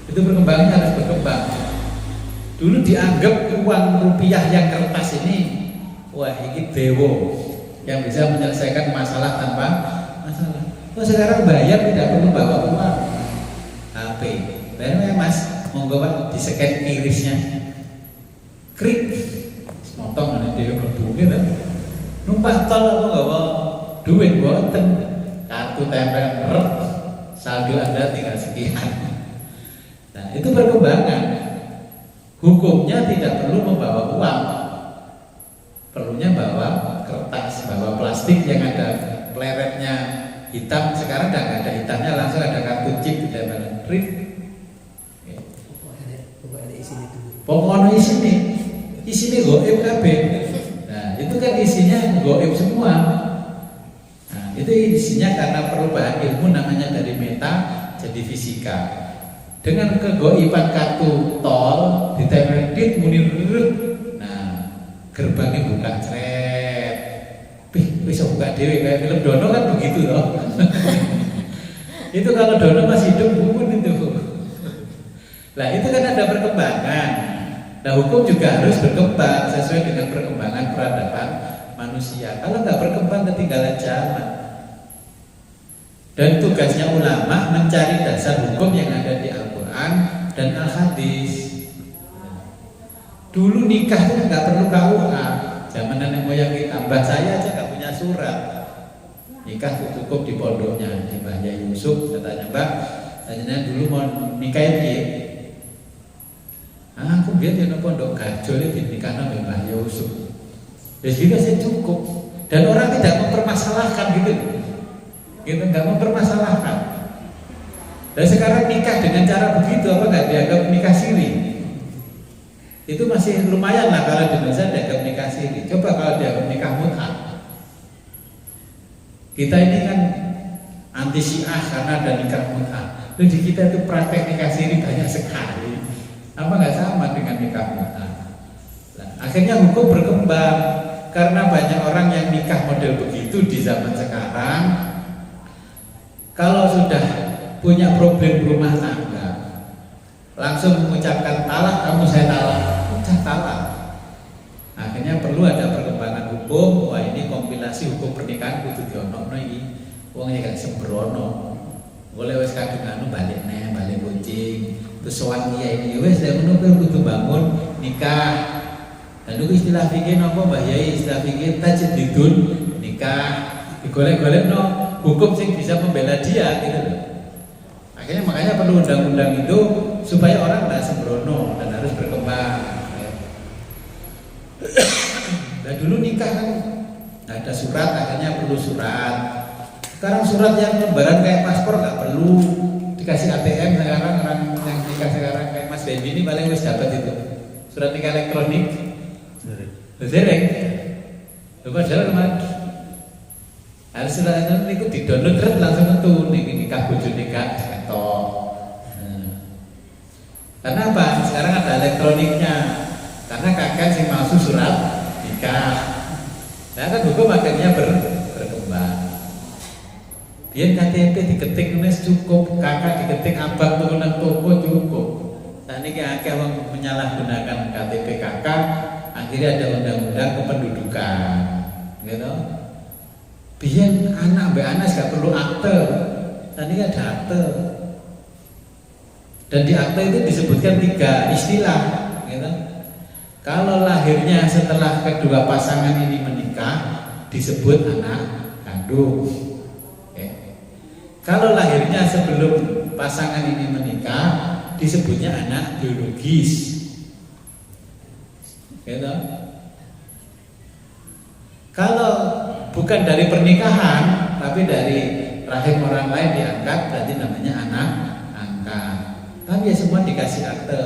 Itu perkembangannya harus berkembang. Dulu dianggap uang rupiah yang kertas ini, wah ini dewo yang bisa menyelesaikan masalah tanpa masalah. Sekarang bayar tidak perlu bawa uang, HP. Bayarnya mas, monggo pak di scan irisnya, krik, motong nanti dia berbunyi kan. Numpak tol apa bawa duit boten, kartu tempel, saldo Anda tinggal sekian. Nah, itu perkembangan. Hukumnya tidak perlu membawa uang, perlunya bawa kertas, bawa plastik yang ada pleretnya hitam. Sekarang udah nggak ada hitamnya, langsung ada kartu chip di dalam print. Pokoknya isinya goib kabeh. Nah, itu kan isinya goib semua. Nah, itu isinya karena perubahan ilmu namanya dari meta jadi fisika. Dengan kegoiban kartu tol ditempel dit munir, nah gerbangnya buka cret, bisa buka dewe kayak film Dono kan begitu loh. Itu kalau Dono masih hidup bukan itu. Nah itu kan ada perkembangan. Nah hukum juga harus berkembang sesuai dengan perkembangan peradaban manusia. Kalau nggak berkembang ketinggalan zaman. Dan tugasnya ulama mencari dasar hukum yang ada di Al-Quran dan Al-Hadis. Dulu nikah itu nggak perlu KUA. Zaman nenek moyang kita, mbah saya aja nggak punya surat. Nikah cukup di pondoknya di Mbahnya Yusuf. Katanya mbak, tanya dulu mau nikah ya? Aku biar di pondok Gajol di nikah sama Mbah Yusuf. Ya juga sih cukup. Dan orang tidak mempermasalahkan gitu. Kita nggak mempermasalahkan. Dan sekarang nikah dengan cara begitu apa nggak dianggap nikah siri? Itu masih lumayan lah kalau di Indonesia dianggap nikah siri. Coba kalau dianggap nikah mut'ah. Kita ini kan anti Syiah karena ada nikah mut'ah. Lalu di kita itu praktek nikah siri banyak sekali. Apa nggak sama dengan nikah mut'ah? Nah, akhirnya hukum berkembang karena banyak orang yang nikah model begitu di zaman sekarang. Kalau sudah punya problem rumah tangga, langsung mengucapkan talak, kamu saya talak, udah talak. Akhirnya perlu ada perkembangan hukum hukum, wah ini kompilasi hukum pernikahan kudu dionokno iki. Wong ya gak sembrono. Boleh wis kadung anu balik kucing. Terus sowan kiai wis lek ngono kowe kudu bangun nikah. Lalu istilah fikih napa Mbah Yai? Istilah fikih tajdidun nikah. Digolek-golek no hukum sing bisa membela dia gitu loh. Akhirnya makanya perlu undang-undang itu supaya orang tidak sembrono dan harus berkembang. Nah dulu nikah kan nggak ada surat, akhirnya perlu surat. Sekarang surat yang lembaran kayak paspor nggak perlu, dikasih ATM sekarang. Orang yang nikah sekarang kayak Mas Bendi ini paling wis dapat itu surat nikah elektronik. Dereng. Padahal harus surat itu di-download terus langsung metu nikah bojo nikah ketok. Karena apa? Sekarang ada elektroniknya. Karena kakak sih masuk surat nikah. Nah kan hukum akhirnya berkembang. Biar KTP diketik nulis cukup, kakak diketik abang turunan toko cukup. Nah ini akeh wong menyalahgunakan KTP kakak, akhirnya ada undang-undang kependudukan, gitu. Biar anak mbak anak gak perlu akte, nah ini ada akte. Dan di akte itu disebutkan 3 istilah, gitu. Kalau lahirnya setelah kedua pasangan ini menikah disebut anak kandung. Kalau lahirnya sebelum pasangan ini menikah disebutnya anak biologis. Gitu. Kalau bukan dari pernikahan tapi dari rahim orang lain diangkat berarti namanya anak angkat. Tapi ya semua dikasih akte.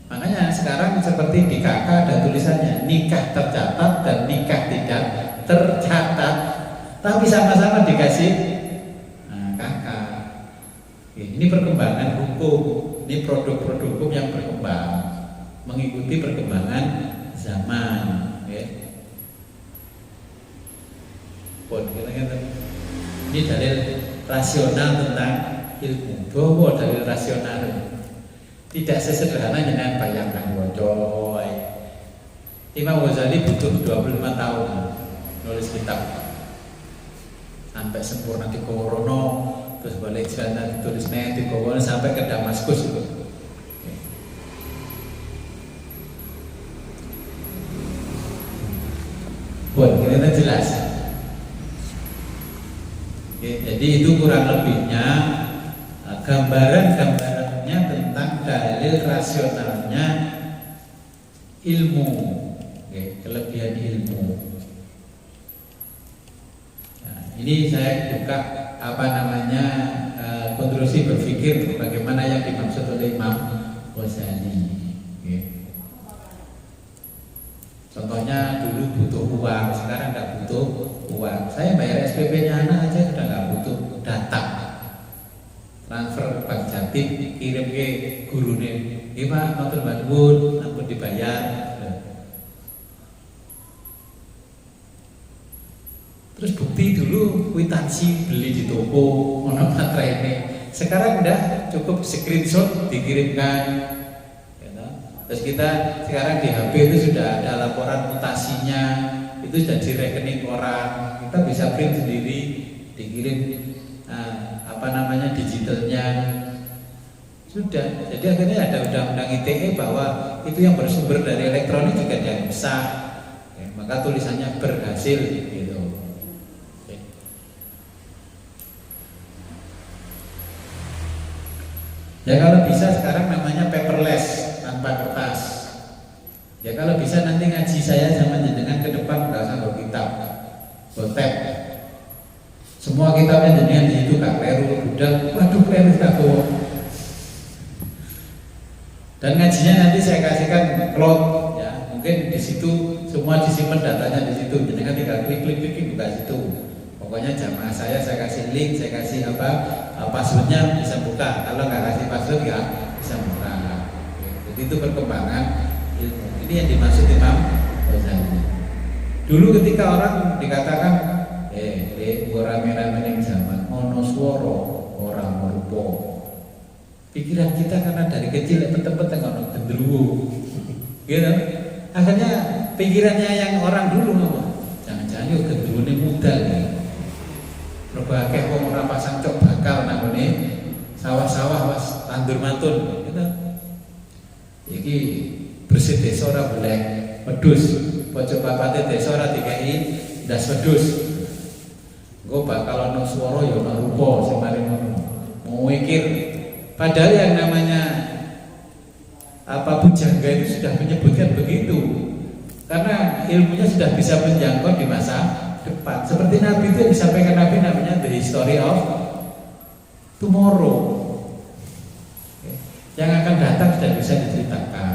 Makanya sekarang seperti di KK ada tulisannya nikah tercatat dan nikah tidak tercatat, tapi sama-sama dikasih kakak. Ini perkembangan hukum, ini produk-produk hukum yang berkembang mengikuti perkembangan zaman. Ini dalil rasional tentang ilmu. Bahwa dalil rasional tidak sesederhana dengan bayangkan wocoy. Imam Ghazali butuh 25 tahun nulis kitab sampai sempurna di Korono, terus balik sana ditulisnya di Korono sampai ke Damaskus itu. Buat kita jelas. Jadi itu kurang lebihnya gambaran-gambarannya tentang dalil rasionalnya ilmu, kelebihan ilmu. Ini saya buka konstruksi berpikir bagaimana yang dimaksud oleh Imam Ghazali. Contohnya dulu butuh uang, sekarang nggak butuh uang. Saya bayar SPP-nya anak aja sudah nggak butuh data. Transfer Bank Jatim, kirim ke gurune. Pak, matur nuwun, ampun dibayar. Terus bukti dulu kwitansi beli di toko, ono matrene. Sekarang udah cukup screenshot dikirimkan. Terus kita sekarang di HP itu sudah ada laporan mutasinya, itu sudah di rekening orang. Kita bisa print sendiri, dikirim digitalnya. Sudah. Jadi akhirnya ada undang-undang ITE bahwa itu yang bersumber dari elektronik juga yang sah. Maka tulisannya berhasil gitu. Ya kalau bisa sekarang namanya paperless, tanpa kertas. Ya kalau bisa nanti ngaji saya sama jenengan ke depan nggak usah bawa kitab, bawa tab. Semua kitabnya jenengan di situ Kak Kleru, budal, waduh Kleru tak bawa. Dan ngajinya nanti saya kasihkan cloud, ya mungkin di situ semua disimpan datanya di situ. Jenengan tinggal klik buka situ. Pokoknya jamaah saya kasih link, saya kasih passwordnya bisa buka. Kalau nggak kasih password ya bisa buka. Jadi itu perkembangan ilmu. Ini yang dimaksud Imam Ghazali. Dulu ketika orang dikatakan rame-rame yang zaman ono swara orang merupo. Pikiran kita karena dari kecil peteng-peteng ono gendruwo. Gitu. Akhirnya pikirannya yang orang dulu ngomong, jangan-jangan yo gendune modal nih. Mergo akeh wong ora pasang cok bakal nang ngene sawah-sawah was tandur mantun gitu. Iki bersih desa ora boleh wedhus, pojok papate desa ora dikai ndas wedhus. Engko bakal ana swara ya ana rupa sing mari ngono. Mau mikir padahal yang namanya apa pujangga itu sudah menyebutkan begitu. Karena ilmunya sudah bisa menjangkau di masa depan. Seperti Nabi itu disampaikan Nabi namanya the history of tomorrow. Yang akan datang sudah bisa diceritakan.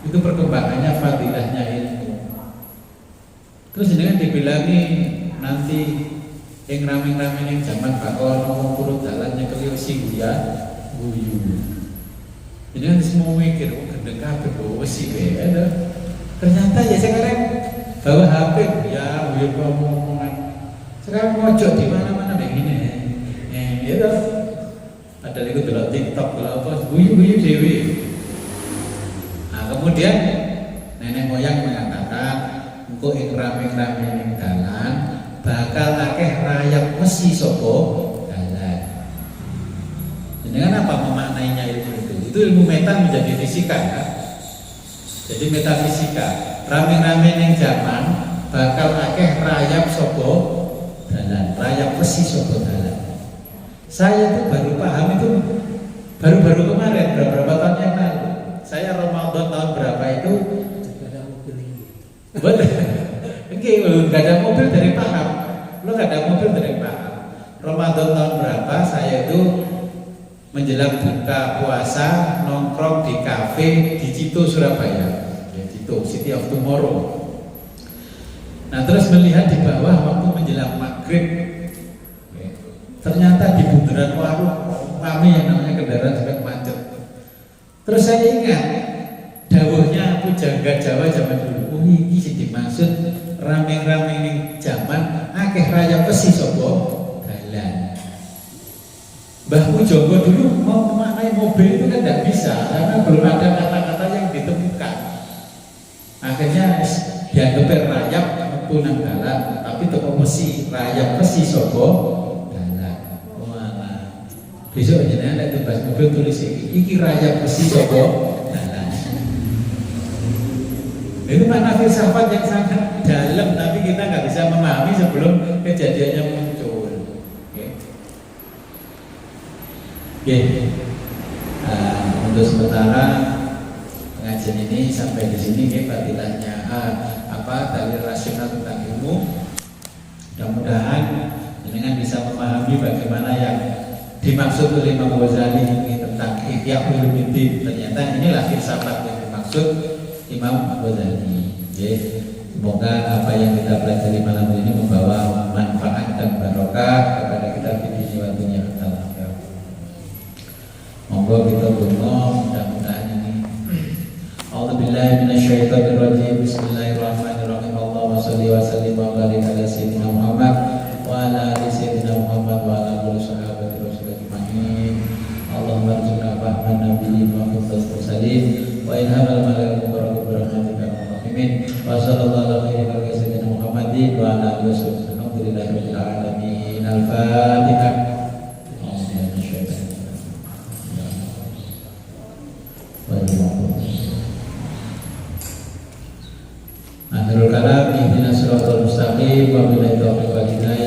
Itu perkembangannya, fadilahnya ilmu. Terus dengan dibilangi nanti yang rame-rame yang zaman bakal ngomong kurut jalannya keliru sing ya guyu. Jadi kan semua mikir, oh gendeng kabeh kok wis sih ada. Ternyata ya sekarang bawa HP ya guyu ngomongan. Sekarang mojok di mana-mana kayak gini. Ya toh. Padahal itu delok TikTok delok apa guyu-guyu dewe. Nah, kemudian nenek moyang mengatakan engko ing rame-rame ning dalan bakal akeh rayap mesi saka dalan. Dengan apa memaknainya ilmu itu? Itu ilmu meta menjadi fisika ya. Jadi metafisika, rame-rame ning zaman bakal akeh rayap saka dalan, rayap mesi saka dalan. Saya tuh baru paham itu baru-baru kemarin, beberapa tahun yang lalu. Saya Ramadan tahun berapa itu? Ada mobil ini. Betul. Oke, nggak ada mobil dari paham. Lo nggak ada mobil dari paham. Ramadan tahun berapa? Saya itu menjelang buka puasa nongkrong di kafe di Cito Surabaya. Ya, Cito, City of Tomorrow. Nah, terus melihat di bawah waktu menjelang maghrib, ternyata di bundaran warung ramai yang namanya kendaraan juga macet. Terus saya ingat dawuhnya pujangga Jawa zaman dulu. Oh ini sih dimaksud rame-rame ini zaman akeh raya besi saka dalan. Mbah Pujangga dulu mau memaknai mobil itu kan tidak bisa karena belum ada kata-kata yang ditemukan. Akhirnya dianggap rayap punang dalan, tapi toko besi rayap besi saka dalan. Wah, besok jenengan nek tebas mobil tulis iki rayap besi saka dalan. Itu makna filsafat yang sangat dalam, tapi kita nggak bisa memahami sebelum kejadiannya muncul. Untuk sementara pengajian ini sampai di sini fadilahnya dalil rasional tentang ilmu. Mudah-mudahan dengan bisa memahami bagaimana yang dimaksud oleh Imam Ghazali ini tentang Ihya Ulumuddin. Ternyata inilah filsafat yang dimaksud Imam Ghazali. Semoga apa yang kita pelajari malam ini membawa manfaat dan barokah kepada kita di dunia dan akhirat. Monggo kita berdoa mudah-mudahan ini. A'udzubillahi minasyaitonirrajim. Bismillahirrahmanirrahim. Allahumma shalli wa sallim wa barik ala sayyidina Muhammad wa ala ali sayyidina Muhammad wa ala alihi sahabati rasulillah ajmain. Allahumma arzuqna fahman nabiyyin wa hifdzal mursalin wa ilhamal malaikati mubarakatuh birahmatika ya arhamar rahimin. Wa sallallahu alaihi wa sallam Muhammadin wa ala alihi wasallam. Alhamdulillahirabbil alamin. Al-Fatihah. Akhirul kalam ihdinas siratal mustaqim wa billahi taufiq wal hidayah.